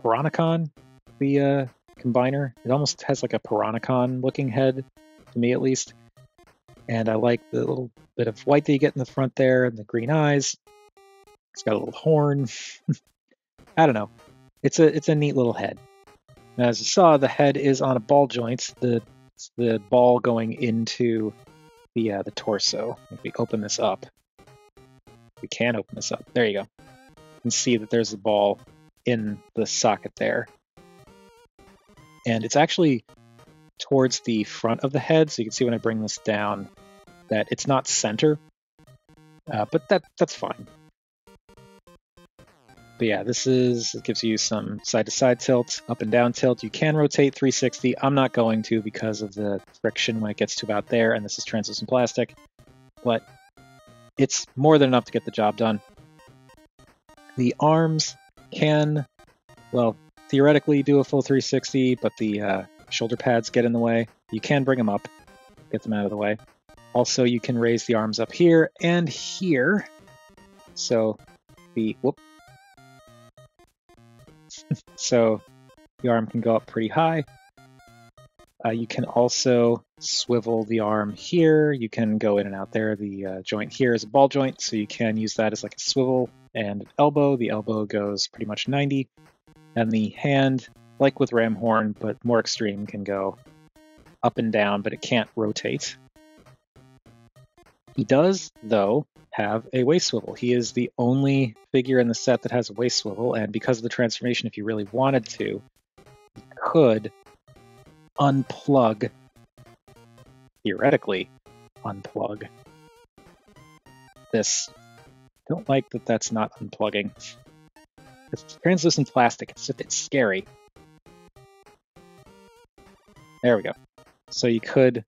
Piranacon, the combiner. It almost has like a Piranacon looking head, to me at least. And I like the little bit of white that you get in the front there and the green eyes. It's got a little horn. I don't know. It's a neat little head. Now, as you saw, the head is on a ball joint. The ball going into the torso. If we open this up, we can open this up. There you go. You can see that there's a ball in the socket there, and it's actually towards the front of the head. So you can see when I bring this down that it's not center, but that's fine. But yeah, it gives you some side-to-side tilt, up and down tilt. You can rotate 360. I'm not going to because of the friction when it gets to about there, and this is translucent plastic. But it's more than enough to get the job done. The arms can, well, theoretically do a full 360, but the shoulder pads get in the way. You can bring them up, get them out of the way. Also, you can raise the arms up here and here. So so the arm can go up pretty high. You can also swivel the arm here. You can go in and out there. The joint here is a ball joint, so you can use that as like a swivel and an elbow. The elbow goes pretty much 90. And the hand, like with ram horn, but more extreme, can go up and down, but it can't rotate. He does, though, have a waist swivel. He is the only figure in the set that has a waist swivel, and because of the transformation, if you really wanted to, you could unplug, theoretically, unplug this. Don't like that that's not unplugging. It's translucent plastic, it's scary. There we go. So you could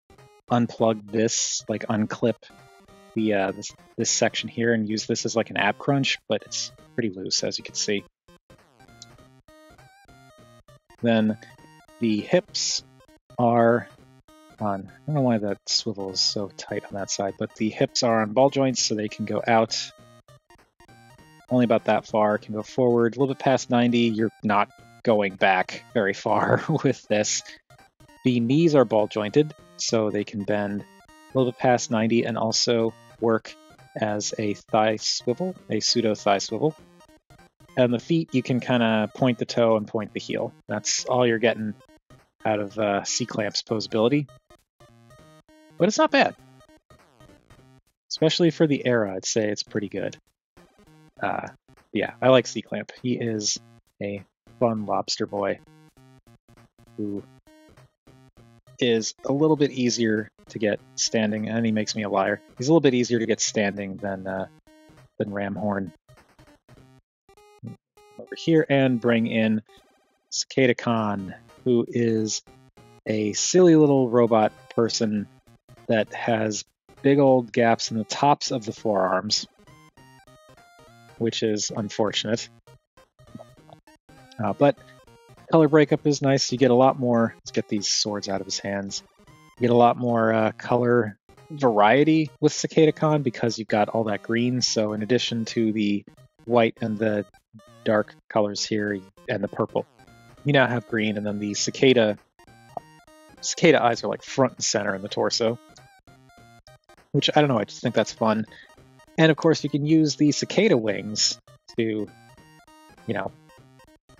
unplug this, like unclip the this section here and use this as like an ab crunch, but it's pretty loose, as you can see. Then the hips are on, I don't know why that swivel is so tight on that side, but the hips are on ball joints, so they can go out only about that far, can go forward a little bit past 90. You're not going back very far with this. The knees are ball jointed, so they can bend a little bit past 90 and also work as a thigh swivel, a pseudo thigh swivel. And the feet, you can kind of point the toe and point the heel. That's all you're getting out of C-Clamp's posability. But it's not bad. Especially for the era, I'd say it's pretty good. Yeah, I like C-Clamp. He is a fun lobster boy who is a little bit easier to get standing, and he makes me a liar. He's a little bit easier to get standing than Ramhorn. Over here and bring in Cicadacon, who is a silly little robot person that has big old gaps in the tops of the forearms, which is unfortunate. But color breakup is nice. You get a lot more. Let's get these swords out of his hands. You get a lot more color variety with Cicadacon because you've got all that green. So in addition to the white and the dark colors here and the purple, you now have green, and then the cicada eyes are like front and center in the torso, which I don't know, I just think that's fun. And of course you can use the cicada wings to, you know,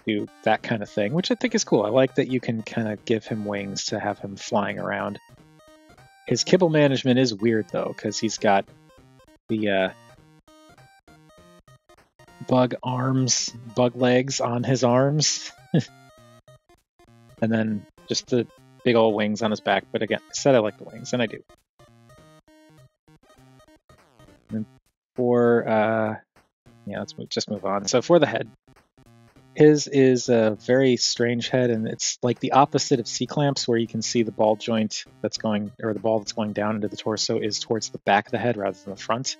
do that kind of thing, which I think is cool. I like that you can kind of give him wings to have him flying around. His kibble management is weird though, because he's got the bug legs on his arms, and then just the big old wings on his back. But again, I said I like the wings, and I do. And for yeah, let's just move on. So for the head, his is a very strange head, and it's like the opposite of C-Clamp's, where you can see the ball joint that's going, or the ball that's going down into the torso is towards the back of the head rather than the front,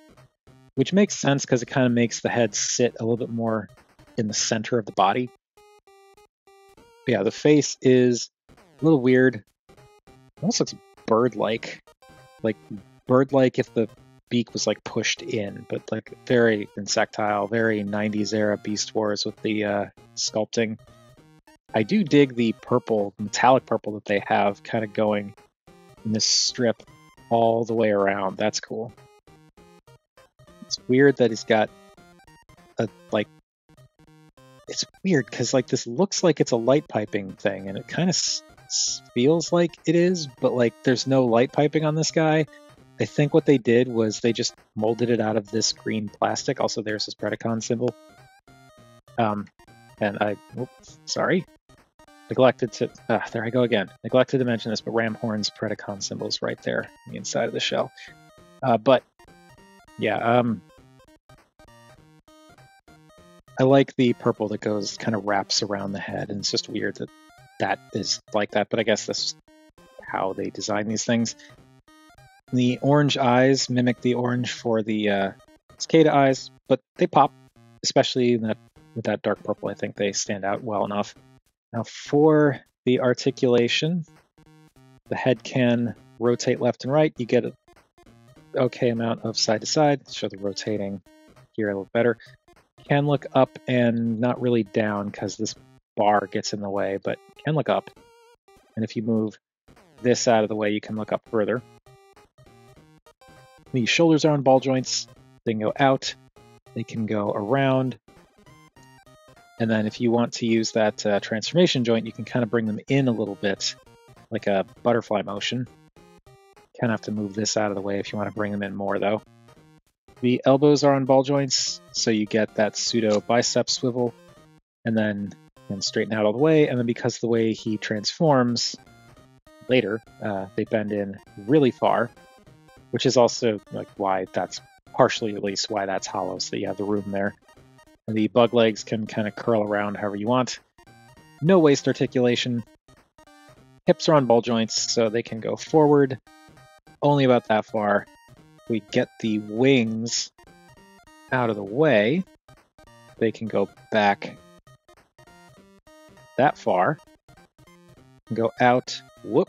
which makes sense because it kind of makes the head sit a little bit more in the center of the body. But yeah, the face is a little weird. It almost looks bird-like if the beak was like pushed in, but like very insectile, very 90s era Beast Wars with the sculpting. I do dig the purple, metallic purple that they have kind of going in this strip all the way around. That's cool. It's weird that he's got like, it's weird because like this looks like it's a light piping thing, and it kind of feels like it is, but like there's no light piping on this guy. I think what they did was they just molded it out of this green plastic. Also, there's his Predacon symbol. And I, sorry, neglected to, there I go again. Neglected to mention this, but Ramhorn's Predacon symbol is right there on the inside of the shell. But yeah, I like the purple that goes, kind of wraps around the head, and it's just weird that that is like that, but I guess that's how they design these things. The orange eyes mimic the orange for the cicada eyes, but they pop, especially with that dark purple. I think they stand out well enough. Now for the articulation, the head can rotate left and right. You get an okay amount of side to side. Show the rotating here a little better. Can look up and not really down because this bar gets in the way, but can look up. And if you move this out of the way, you can look up further. The shoulders are on ball joints. They can go out. They can go around. And then if you want to use that transformation joint, you can kind of bring them in a little bit, like a butterfly motion. Kind of have to move this out of the way if you want to bring them in more, though. The elbows are on ball joints, so you get that pseudo bicep swivel, and then straighten out all the way. And then because of the way he transforms later, they bend in really far, which is also like why that's partially, at least, why that's hollow, so that you have the room there. And the bug legs can kind of curl around however you want. No waist articulation. Hips are on ball joints, so they can go forward only about that far. We get the wings out of the way. They can go back that far. Go out. Whoop.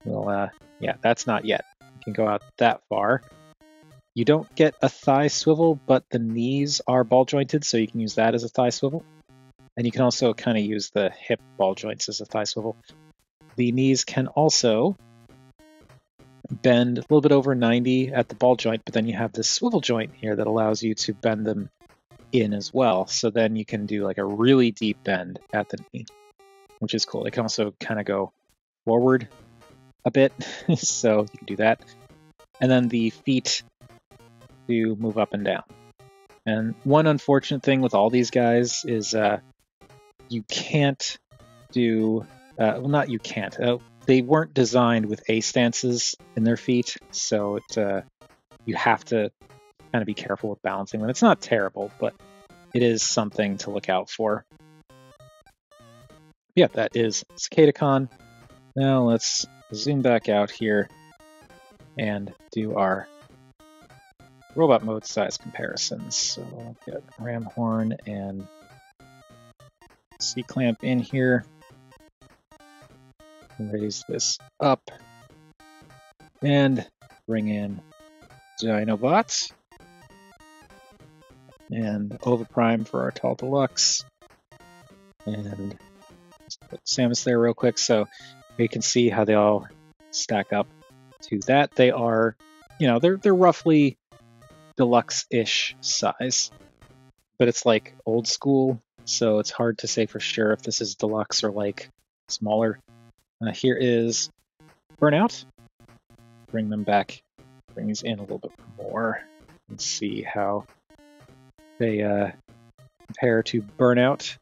Well, yeah, that's not yet. You can go out that far. You don't get a thigh swivel, but the knees are ball jointed, so you can use that as a thigh swivel. And you can also kind of use the hip ball joints as a thigh swivel. The knees can also bend a little bit over 90 at the ball joint, but then you have this swivel joint here that allows you to bend them in as well. So then you can do like a really deep bend at the knee, which is cool. They can also kind of go forward a bit, so you can do that. And then the feet do move up and down. And one unfortunate thing with all these guys is you can't do, well, not you can't, they weren't designed with A stances in their feet, so you have to kind of be careful with balancing them. It's not terrible, but it is something to look out for. Yeah, that is Cicadacon. Now let's zoom back out here and do our robot mode size comparisons. So we'll get Ramhorn and C-Clamp in here. Raise this up and bring in Dinobots and Overprime for our Tall Deluxe, and just put Samus there real quick so you can see how they all stack up to that. They are, you know, they're roughly deluxe-ish size, but it's like old school, so it's hard to say for sure if this is deluxe or like smaller. Here is Burnout. Bring them back, bring these in a little bit more, and see how they compare to Burnout.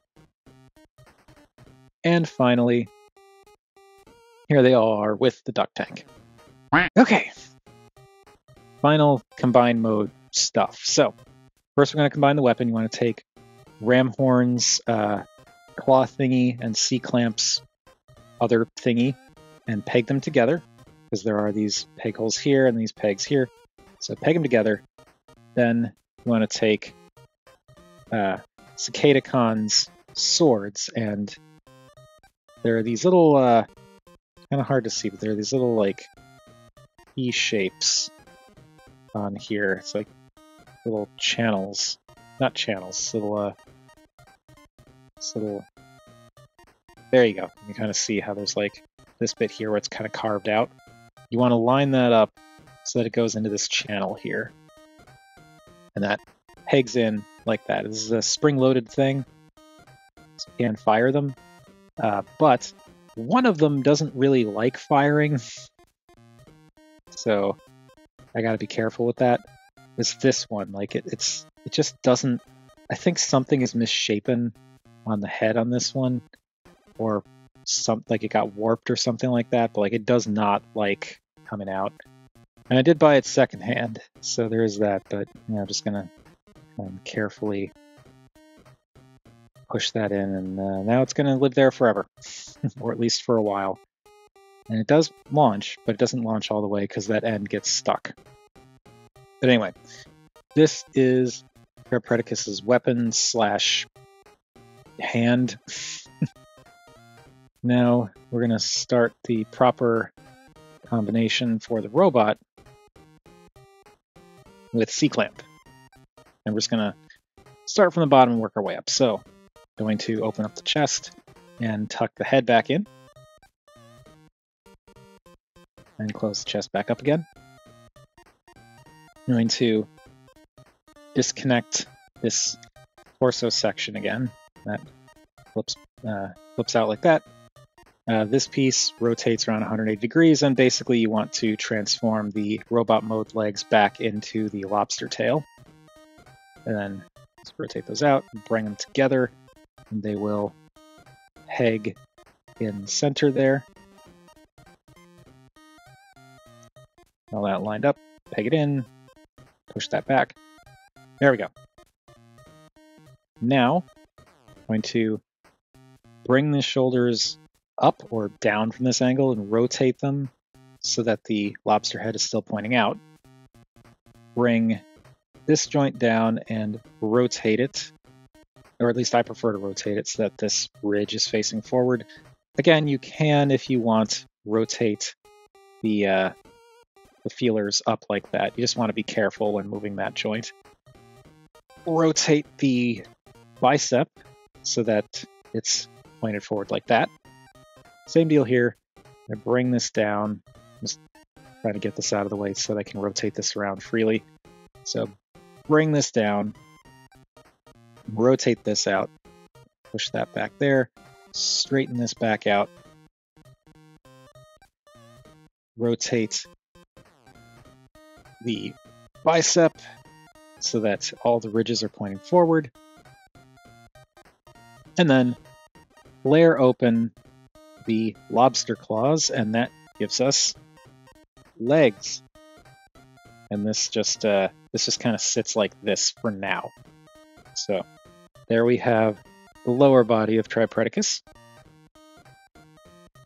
And finally, here they all are with the duck tank. Okay, final combined mode stuff. So first we're going to combine the weapon. You want to take Ramhorn's claw thingy and C-Clamp's other thingy and peg them together, because there are these peg holes here and these pegs here. So peg them together. Then you want to take Cicadacon's swords, and there are these little, kind of hard to see, but there are these little like E shapes on here. It's like little channels, not channels, little, there you go. You kind of see how there's like this bit here where it's kind of carved out. You want to line that up so that it goes into this channel here. And that pegs in like that. This is a spring-loaded thing, so you can fire them. But one of them doesn't really like firing, so I got to be careful with that. It's this one. Like it just doesn't. I think something is misshapen on the head on this one, or like it got warped or something like that. But like it does not like coming out. And I did buy it secondhand, so there is that. But I'm just gonna carefully push that in, and now it's gonna live there forever, or at least for a while. And it does launch, but it doesn't launch all the way because that end gets stuck. But anyway, this is Tripredacus's weapon / hand. Now we're going to start the proper combination for the robot with C-Clamp. And we're just going to start from the bottom and work our way up. So going to open up the chest and tuck the head back in. And close the chest back up again. I'm going to disconnect this torso section again. That flips out like that. This piece rotates around 180 degrees, and basically you want to transform the robot mode legs back into the lobster tail. And then let's rotate those out and bring them together, and they will peg in the center there. All that lined up, peg it in, push that back. There we go. Now, I'm going to bring the shoulders up or down from this angle and rotate them so that the lobster head is still pointing out. Bring this joint down and rotate it, or at least I prefer to rotate it so that this ridge is facing forward. Again, you can, if you want, rotate the feelers up like that. You just want to be careful when moving that joint. Rotate the bicep so that it's pointed forward like that. Same deal here. I bring this down. Just trying to get this out of the way so that I can rotate this around freely. So bring this down, rotate this out, push that back there, straighten this back out, rotate the bicep so that all the ridges are pointing forward, and then layer open the lobster claws, and that gives us legs. And this just kind of sits like this for now. So there we have the lower body of Tripredacus.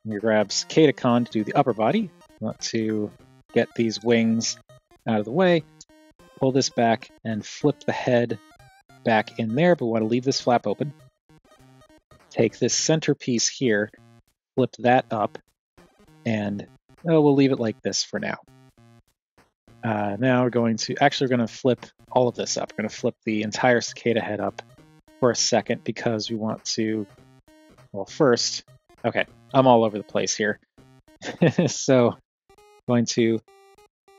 We grab Cicadacon to do the upper body. We want to get these wings out of the way, pull this back and flip the head back in there, but we want to leave this flap open. Take this centerpiece here, flip that up, and we'll leave it like this for now. Now we're going to flip all of this up. We're going to flip the entire cicada head up for a second because we want to, well, first, okay, I'm all over the place here. So going to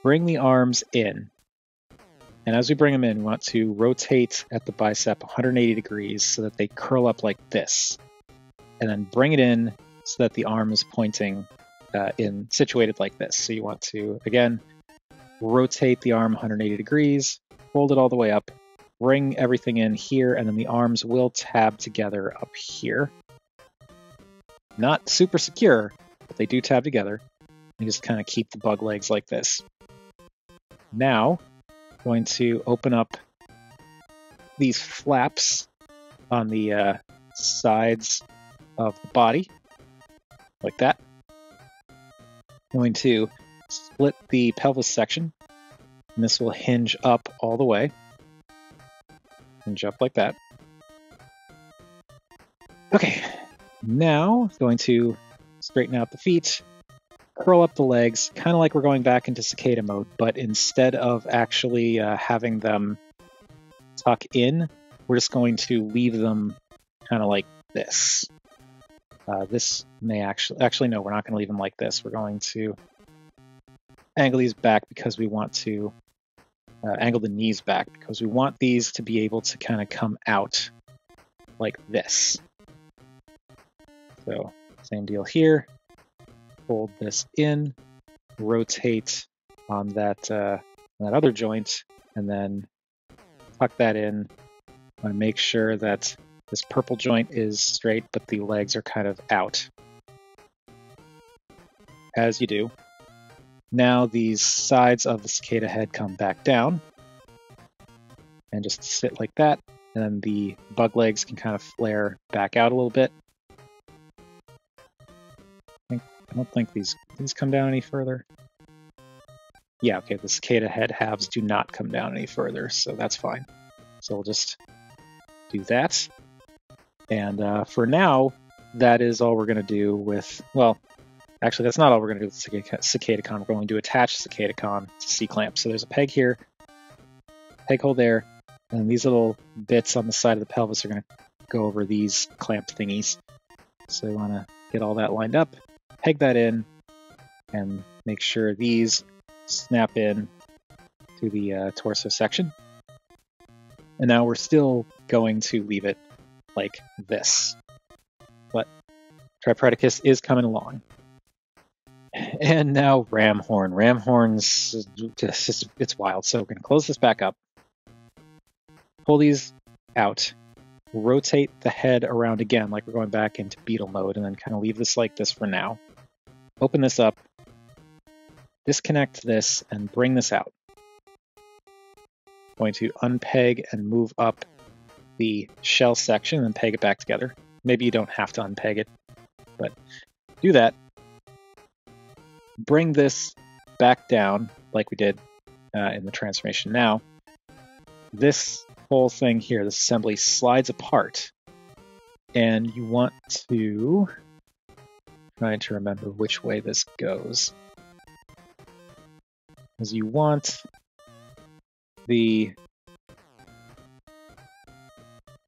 bring the arms in. And as we bring them in, we want to rotate at the bicep 180 degrees so that they curl up like this. And then bring it in so that the arm is pointing situated like this. So you want to, again, rotate the arm 180 degrees, fold it all the way up, bring everything in here, and then the arms will tab together up here. Not super secure, but they do tab together. You just kind of keep the bug legs like this. Now, I'm going to open up these flaps on the sides of the body, like that. I'm going to split the pelvis section, and this will hinge up all the way. Hinge up like that. Okay, now going to straighten out the feet, curl up the legs, kind of like we're going back into cicada mode, but instead of actually having them tuck in, we're just going to leave them kind of like this. This may actually no, we're not going to leave them like this. We're going to angle these back because we want to angle the knees back, because we want these to be able to kind of come out like this. So same deal here. Fold this in, rotate on that other joint, and then tuck that in. I want to make sure that this purple joint is straight, but the legs are kind of out. As you do. Now these sides of the cicada head come back down and just sit like that. And then the bug legs can kind of flare back out a little bit. I don't think these come down any further. Yeah, okay, the cicada head halves do not come down any further, so that's fine. So we'll just do that. And for now, that is all we're going to do with, well, actually, that's not all we're going to do with Cicadacon. We're going to attach Cicadacon to C-clamp. So there's a peg here, peg hole there, and these little bits on the side of the pelvis are going to go over these clamp thingies. So we want to get all that lined up, peg that in, and make sure these snap in to the torso section. And now we're still going to leave it like this. But Tripredacus is coming along. And now ram horn. Ram horns, it's wild. So we're going to close this back up, pull these out, rotate the head around again like we're going back into beetle mode, and then kind of leave this like this for now. Open this up, disconnect this, and bring this out. Going to unpeg and move up the shell section and peg it back together. Maybe you don't have to unpeg it, but do that. Bring this back down like we did in the transformation now. This whole thing here, this assembly, slides apart. And you want to... trying to remember which way this goes. Because you want the...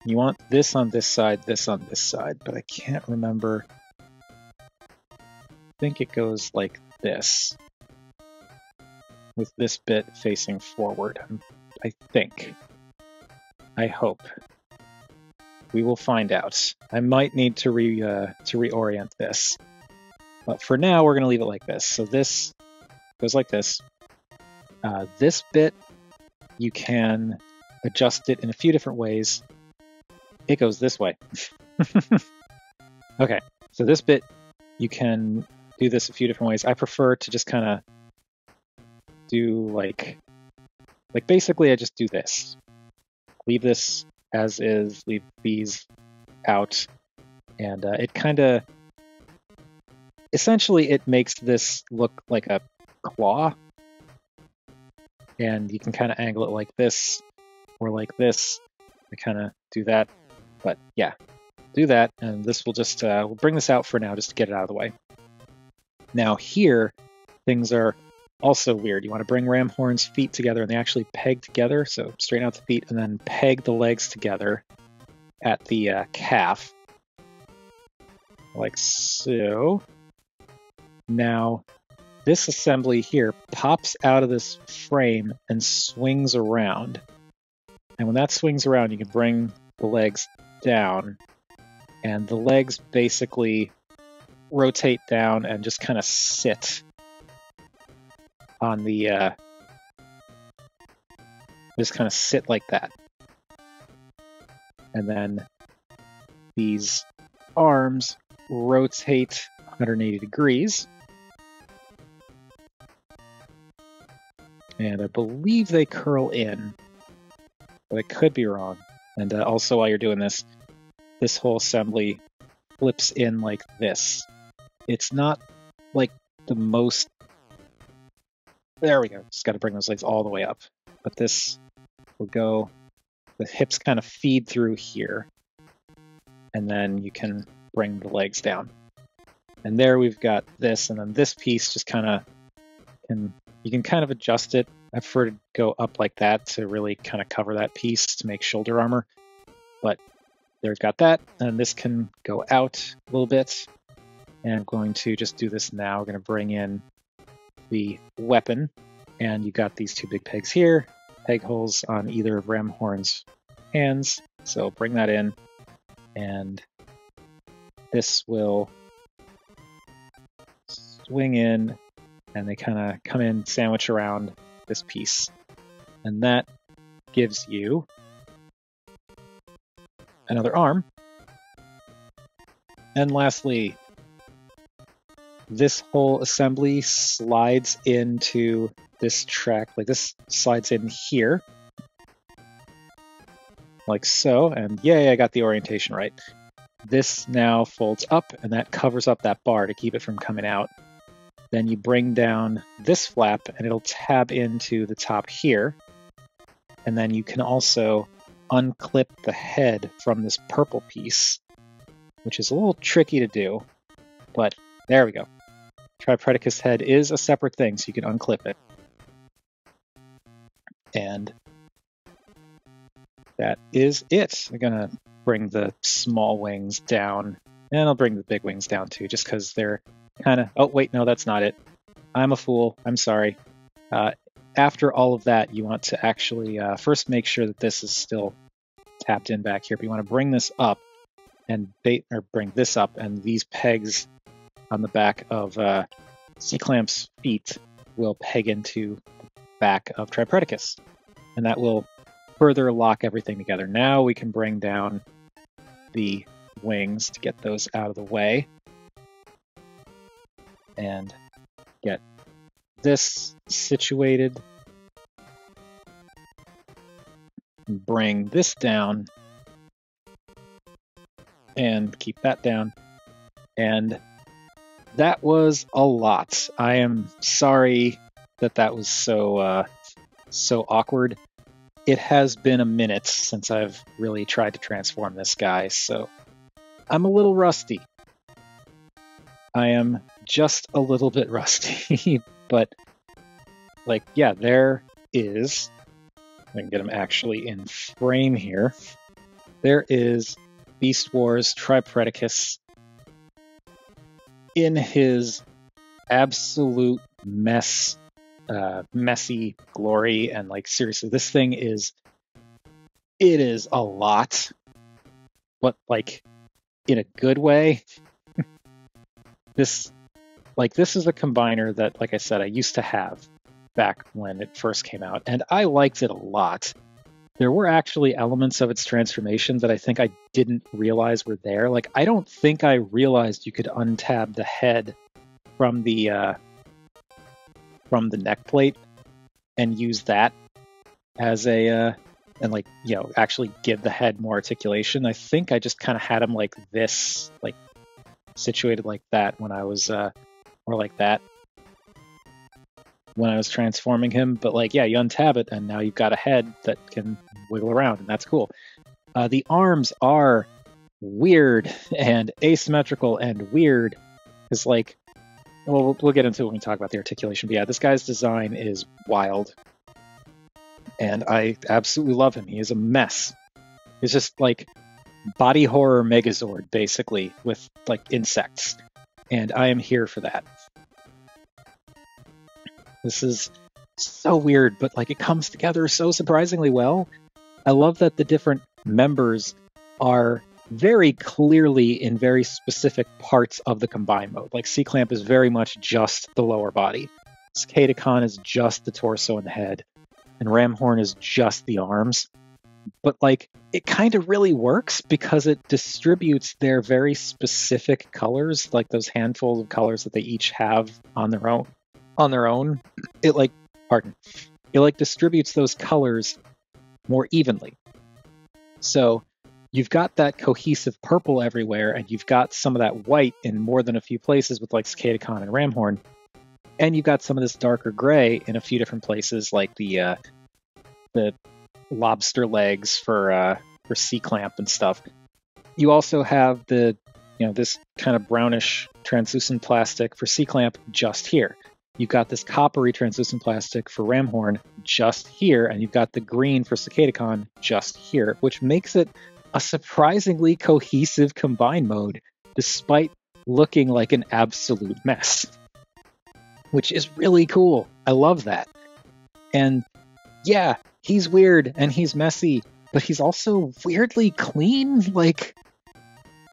you want this on this side, this on this side, but I can't remember. I think it goes like this, with this bit facing forward. I think. I hope. We will find out. I might need to reorient this, but for now we're going to leave it like this. So this goes like this. This bit, you can adjust it in a few different ways. It goes this way. Okay, so this bit, you can do this a few different ways. I prefer to just kind of do like basically I just do this. Leave this as is, leave these out, and it kind of, essentially it makes this look like a claw, and you can kind of angle it like this or like this. I kind of do that, but yeah, do that, and this will just, we'll bring this out for now just to get it out of the way. Now here, things are also weird. You want to bring ram horn's feet together, and they actually peg together, so straighten out the feet and then peg the legs together at the calf, like so. Now, this assembly here pops out of this frame and swings around. And when that swings around, you can bring the legs down, and the legs basically rotate down and just kind of sit on the, just kind of sit like that. And then these arms rotate 180 degrees. And I believe they curl in, but I could be wrong. And also while you're doing this, this whole assembly flips in like this. It's not like the most... There we go. Just got to bring those legs all the way up. But this will go... The hips kind of feed through here. And then you can bring the legs down. And there we've got this, and then this piece just kind of... You can kind of adjust it. I prefer to go up like that to really kind of cover that piece to make shoulder armor. But there we've got that, and this can go out a little bit. And I'm going to just do this now. We're going to bring in the weapon, and you got these two big pegs here, peg holes on either of Ramhorn's hands. So bring that in, and this will swing in, and they kind of come in, sandwich around this piece. And that gives you another arm. And lastly, this whole assembly slides into this track, like this slides in here, like so, and yay, I got the orientation right. This now folds up, and that covers up that bar to keep it from coming out. Then you bring down this flap, and it'll tab into the top here, and then you can also unclip the head from this purple piece, which is a little tricky to do, but there we go. Tripredacus Head is a separate thing, so you can unclip it. And that is it. I'm gonna bring the small wings down, and I'll bring the big wings down too, just because they're kind of... Oh, wait, no, that's not it. I'm a fool. I'm sorry. After all of that, you want to actually first make sure that this is still tapped in back here, but you want to bring this up and bring this up, and these pegs on the back of C-Clamp's feet will peg into the back of Tripredacus, and that will further lock everything together. Now we can bring down the wings to get those out of the way and get this situated. Bring this down and keep that down. And that was a lot. I am sorry that that was so awkward. It has been a minute since I've really tried to transform this guy, so I'm a little rusty. I am just a little bit rusty, but like, yeah, there is... I can get him actually in frame here. There is Beast Wars Tripredacus in his absolute messy glory, and like seriously, this thing is... It is a lot, but like in a good way. This is a combiner that, like I said, I used to have back when it first came out, and I liked it a lot. There were actually elements of its transformation that I think I didn't realize were there. Like, I don't think I realized you could untab the head from the neck plate and use that as a and like, you know, actually give the head more articulation. I think I just kind of had him like this, like situated like that when I was or like that when I was transforming him. But like, yeah, you untab it and now you've got a head that can wiggle around, and that's cool. The arms are weird and asymmetrical and weird. Is like, well, we'll get into it when we talk about the articulation. But yeah, this guy's design is wild, and I absolutely love him. He is a mess. He's just like body horror Megazord, basically, with like insects, and I am here for that. This is so weird, but like it comes together so surprisingly well. I love that the different members are very clearly in very specific parts of the combine mode. Like C-Clamp is very much just the lower body. Cicadacon is just the torso and the head. And Ramhorn is just the arms. But like, it kind of really works because it distributes their very specific colors, like those handfuls of colors that they each have on their own. It like distributes those colors more evenly. So you've got that cohesive purple everywhere, and you've got some of that white in more than a few places with like Cicadacon and Ramhorn, and you've got some of this darker gray in a few different places, like the lobster legs for C-Clamp and stuff. You also have the, you know, this kind of brownish translucent plastic for C-Clamp just here. You've got this coppery translucent plastic for Ramhorn just here, and you've got the green for Cicadacon just here, which makes it a surprisingly cohesive combine mode, despite looking like an absolute mess, which is really cool. I love that. And yeah, he's weird and he's messy, but he's also weirdly clean. Like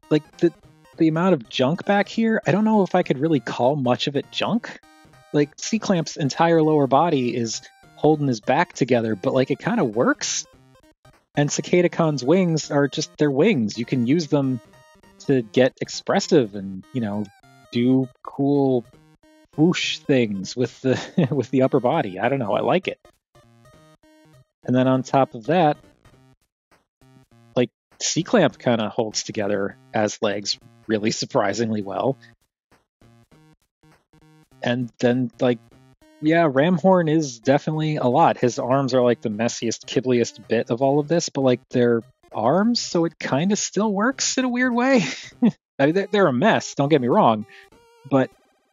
the amount of junk back here, I don't know if I could really call much of it junk. Like C-Clamp's entire lower body is holding his back together, but like it kind of works. And Cicadacon's wings are just their wings. You can use them to get expressive and, you know, do cool whoosh things with the with the upper body. I don't know, I like it. And then on top of that, like C-Clamp kind of holds together as legs really surprisingly well. And then like, yeah, Ramhorn is definitely a lot. His arms are like the messiest, kibbliest bit of all of this, but like they're arms, so it kind of still works in a weird way. I mean, they're a mess, don't get me wrong, but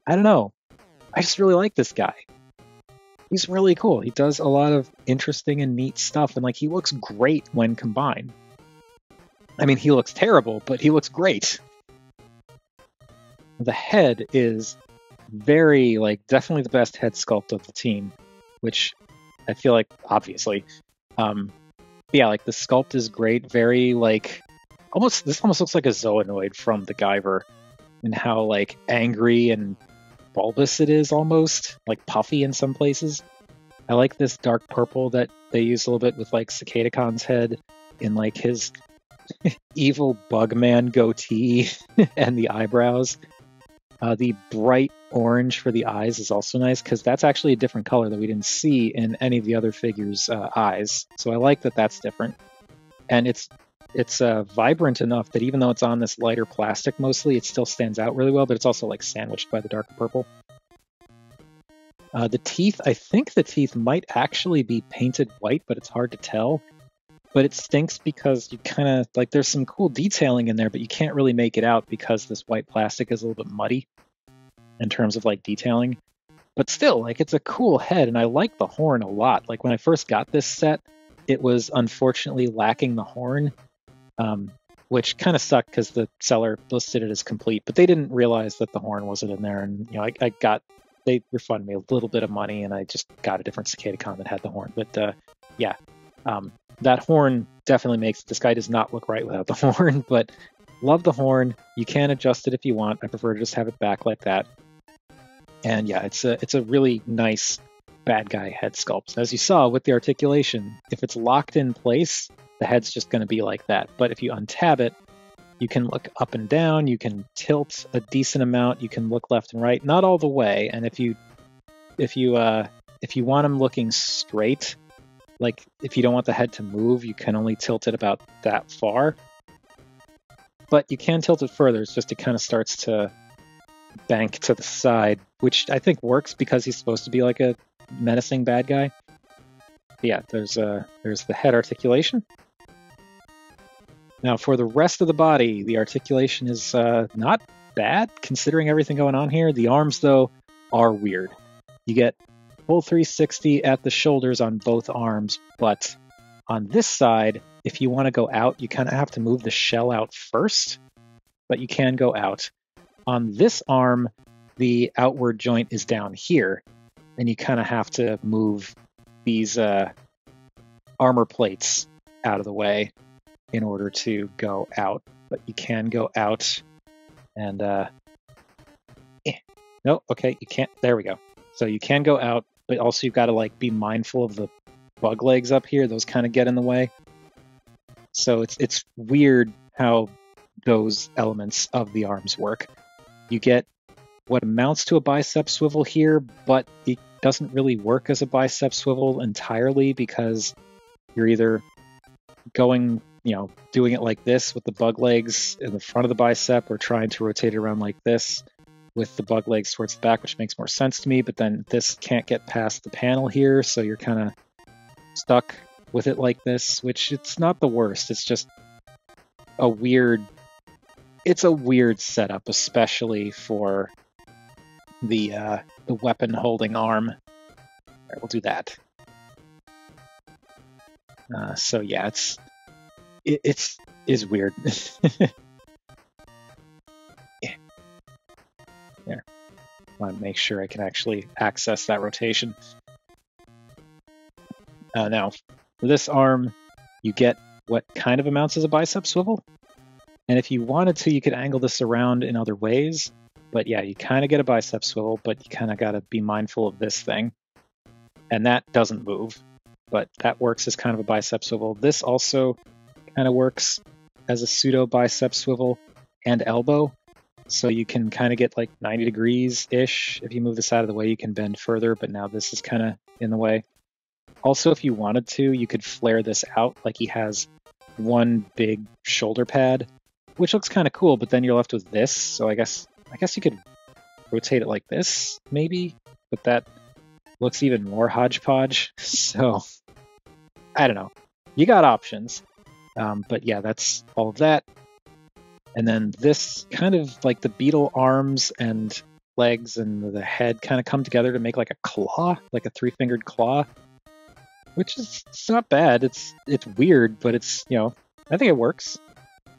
I don't know. I just really like this guy. He's really cool. He does a lot of interesting and neat stuff, and like he looks great when combined. I mean, he looks terrible, but he looks great. The head is very, like, definitely the best head sculpt of the team, which I feel like, obviously. Yeah, like, the sculpt is great, very, like, this almost looks like a Zoonoid from the Guyver, and how, like, angry and bulbous it is, almost, like, puffy in some places. I like this dark purple that they use a little bit with, like, Cicadacon's head, in, like, his evil Bugman goatee and the eyebrows. The bright orange for the eyes is also nice, because that's actually a different color that we didn't see in any of the other figures' eyes. So I like that that's different. And it's vibrant enough that even though it's on this lighter plastic mostly, it still stands out really well, but it's also like sandwiched by the darker purple. The teeth, I think the teeth might actually be painted white, but it's hard to tell. But it stinks because you kind of, like, there's some cool detailing in there, but you can't really make it out because this white plastic is a little bit muddy in terms of, like, detailing. But still, like, it's a cool head, and I like the horn a lot. Like, when I first got this set, it was unfortunately lacking the horn, which kind of sucked because the seller listed it as complete, but they didn't realize that the horn wasn't in there, and, you know, they refunded me a little bit of money, and I just got a different Cicadacon that had the horn. But, yeah. That horn definitely makes this guy does not look right without the horn, but love the horn. You can adjust it if you want. I prefer to just have it back like that. And yeah, it's a really nice bad guy head sculpt. As you saw with the articulation, if it's locked in place, the head's just going to be like that. But if you untab it, you can look up and down, you can tilt a decent amount, you can look left and right, not all the way. And if you want him looking straight, like, if you don't want the head to move, you can only tilt it about that far. But you can tilt it further, it's just it kind of starts to bank to the side, which I think works because he's supposed to be like a menacing bad guy. But yeah, there's the head articulation. Now, for the rest of the body, the articulation is not bad, considering everything going on here. The arms, though, are weird. You get full 360 at the shoulders on both arms, but on this side, if you want to go out, you kind of have to move the shell out first, but you can go out. On this arm, the outward joint is down here, and you kind of have to move these armor plates out of the way in order to go out, but you can go out, and no, okay, you can't, there we go. So you can go out, but also you've got to like be mindful of the bug legs up here. Those kind of get in the way. So it's weird how those elements of the arms work. You get what amounts to a bicep swivel here, but it doesn't really work as a bicep swivel entirely because you're either going, you know, doing it like this with the bug legs in the front of the bicep, or trying to rotate it around like this with the bug legs towards the back, which makes more sense to me, but then this can't get past the panel here, so you're kind of stuck with it like this, which it's not the worst. It's just a weird setup, especially for the weapon holding arm. All right, we'll do that. So yeah, it is weird. There. I want to make sure I can actually access that rotation. Now, For this arm, you get what kind of amounts as a bicep swivel. And if you wanted to, you could angle this around in other ways. But yeah, you kind of get a bicep swivel, but you kind of got to be mindful of this thing. And that doesn't move, but that works as kind of a bicep swivel. This also kind of works as a pseudo bicep swivel and elbow. So you can kind of get like 90 degrees-ish. If you move this out of the way, you can bend further, but now this is kind of in the way. Also, if you wanted to, you could flare this out like he has one big shoulder pad, which looks kind of cool, but then you're left with this. So I guess you could rotate it like this, maybe, but that looks even more hodgepodge. So I don't know. You got options. But yeah, that's all of that. And then this kind of like the beetle arms and legs and the head kind of come together to make like a claw, like a three-fingered claw, which is it's not bad. It's weird, but it's, you know, I think it works.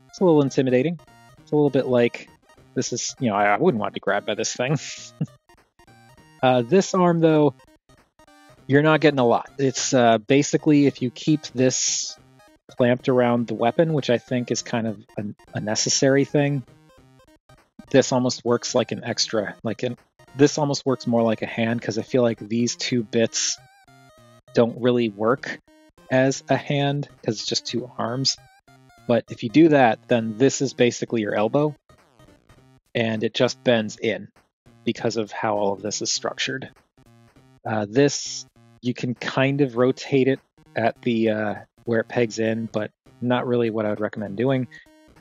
It's a little intimidating. It's a little bit like this is, you know, I wouldn't want to be grabbed by this thing. This arm, though, you're not getting a lot. It's basically if you keep this clamped around the weapon, which I think is kind of a necessary thing, this almost works like an extra, this almost works more like a hand, because I feel like these two bits don't really work as a hand because it's just two arms. But if you do that, then this is basically your elbow, and it just bends in because of how all of this is structured. This, you can kind of rotate it at the where it pegs in, but not really what I would recommend doing.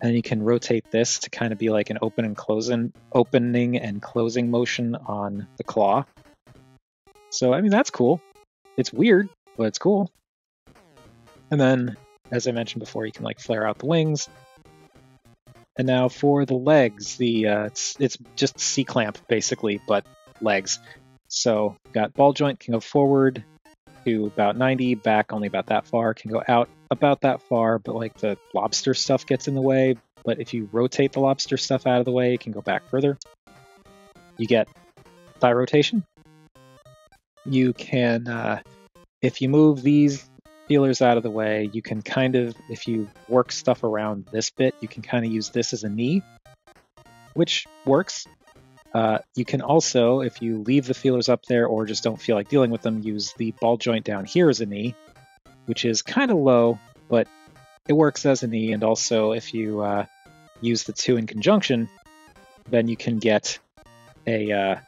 And you can rotate this to kind of be like an opening and closing motion on the claw. So, I mean, that's cool. It's weird, but it's cool. And then, as I mentioned before, you can like flare out the wings. And now for the legs, it's just C-clamp basically, but legs. So got ball joint, can go forward to about 90, back only about that far, can go out about that far, but like the lobster stuff gets in the way. But if you rotate the lobster stuff out of the way, it can go back further. You get thigh rotation. You can, if you move these feelers out of the way, you can kind of, if you work stuff around this bit, you can kind of use this as a knee, which works. You can also, if you leave the feelers up there or just don't feel like dealing with them, use the ball joint down here as a knee, which is kind of low, but it works as a knee. And also, if you use the two in conjunction, then you can get a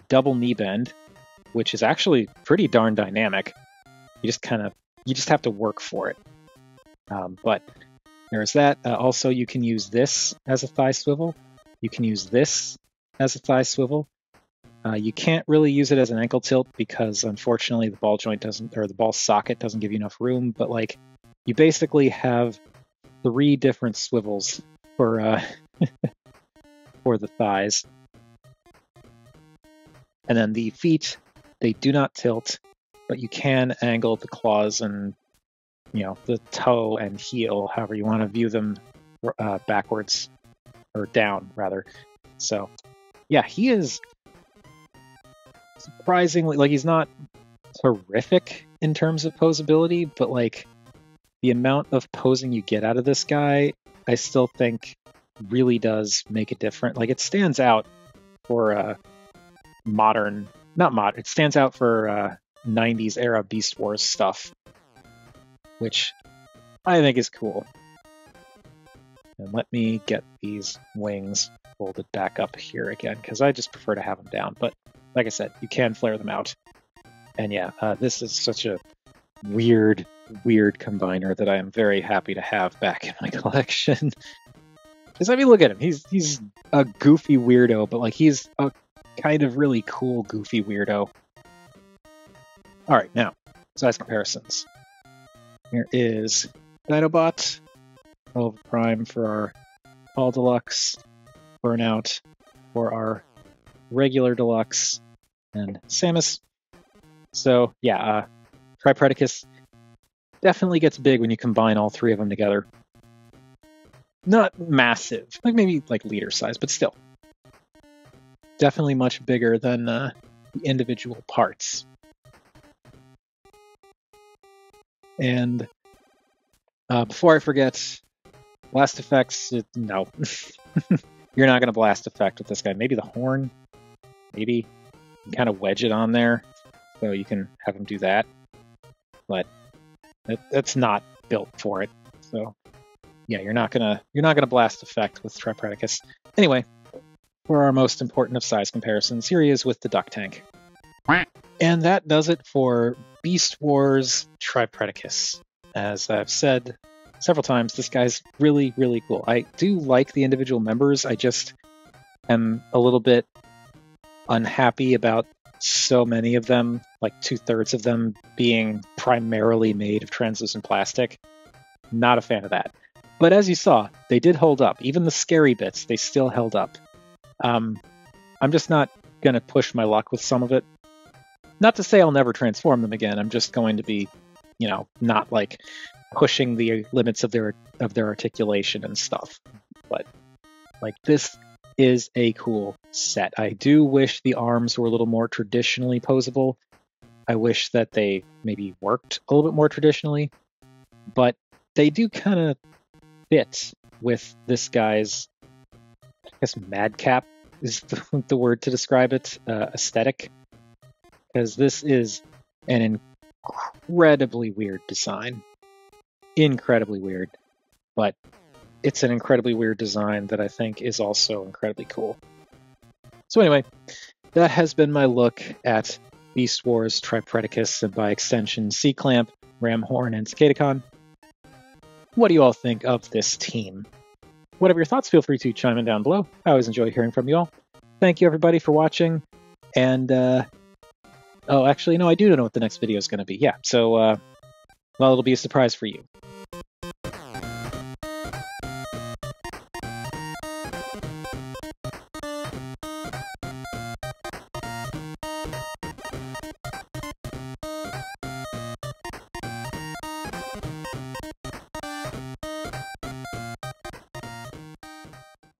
double knee bend, which is actually pretty darn dynamic. You just have to work for it. But there's that. Also, you can use this as a thigh swivel. You can use this as a thigh swivel. You can't really use it as an ankle tilt because unfortunately the ball joint doesn't, or the ball socket doesn't give you enough room, but like you basically have 3 different swivels for for the thighs. And then the feet, they do not tilt, but you can angle the claws and, you know, the toe and heel, however you want to view them, backwards or down rather. So yeah, he is surprisingly, like, he's not horrific in terms of posability, but like the amount of posing you get out of this guy, I still think really does make a difference. Like, it stands out for it stands out for 90s era Beast Wars stuff, which I think is cool. And let me get these wings folded back up here again, because I just prefer to have them down. But like I said, you can flare them out. And yeah, this is such a weird combiner that I am very happy to have back in my collection. Because I mean, look at him. He's a goofy weirdo, but like he's a kind of really cool goofy weirdo. All right, now size comparisons. Here is Dinobot, 12 Prime for our All Deluxe, Burnout for our regular Deluxe, and Samus. So yeah, Tripredacus definitely gets big when you combine all 3 of them together. Not massive, like maybe like liter size, but still. Definitely much bigger than the individual parts. And before I forget, blast effects, no. You're not going to blast effect with this guy. Maybe the horn, maybe. You can kind of wedge it on there, so you can have him do that. But that's not built for it. So yeah, you're not gonna blast effect with Tripredacus. Anyway, for our most important of size comparisons, here he is with the duck tank. And that does it for Beast Wars Tripredacus. As I've said several times, this guy's really, really cool. I do like the individual members. I just am a little bit unhappy about so many of them, like 2/3 of them being primarily made of translucent plastic. Not a fan of that. But as you saw, they did hold up. Even the scary bits, they still held up. I'm just not going to push my luck with some of it. Not to say I'll never transform them again. I'm just going to be, not like pushing the limits of their articulation and stuff. But like, this is a cool set. I do wish the arms were a little more traditionally posable. I wish that they maybe worked a little bit more traditionally, but they do kind of fit with this guy's, I guess, madcap is the word to describe it, aesthetic. Because this is an incredibly weird design. Incredibly weird. But it's an incredibly weird design that I think is also incredibly cool. So anyway, that has been my look at Beast Wars Tripredacus, and by extension C-Clamp, Ram Horn, and Cicadacon. What do you all think of this team? Whatever your thoughts, feel free to chime in down below. I always enjoy hearing from you all. Thank you everybody for watching, and oh, actually, no, I do know what the next video is going to be. Yeah, so, well, it'll be a surprise for you.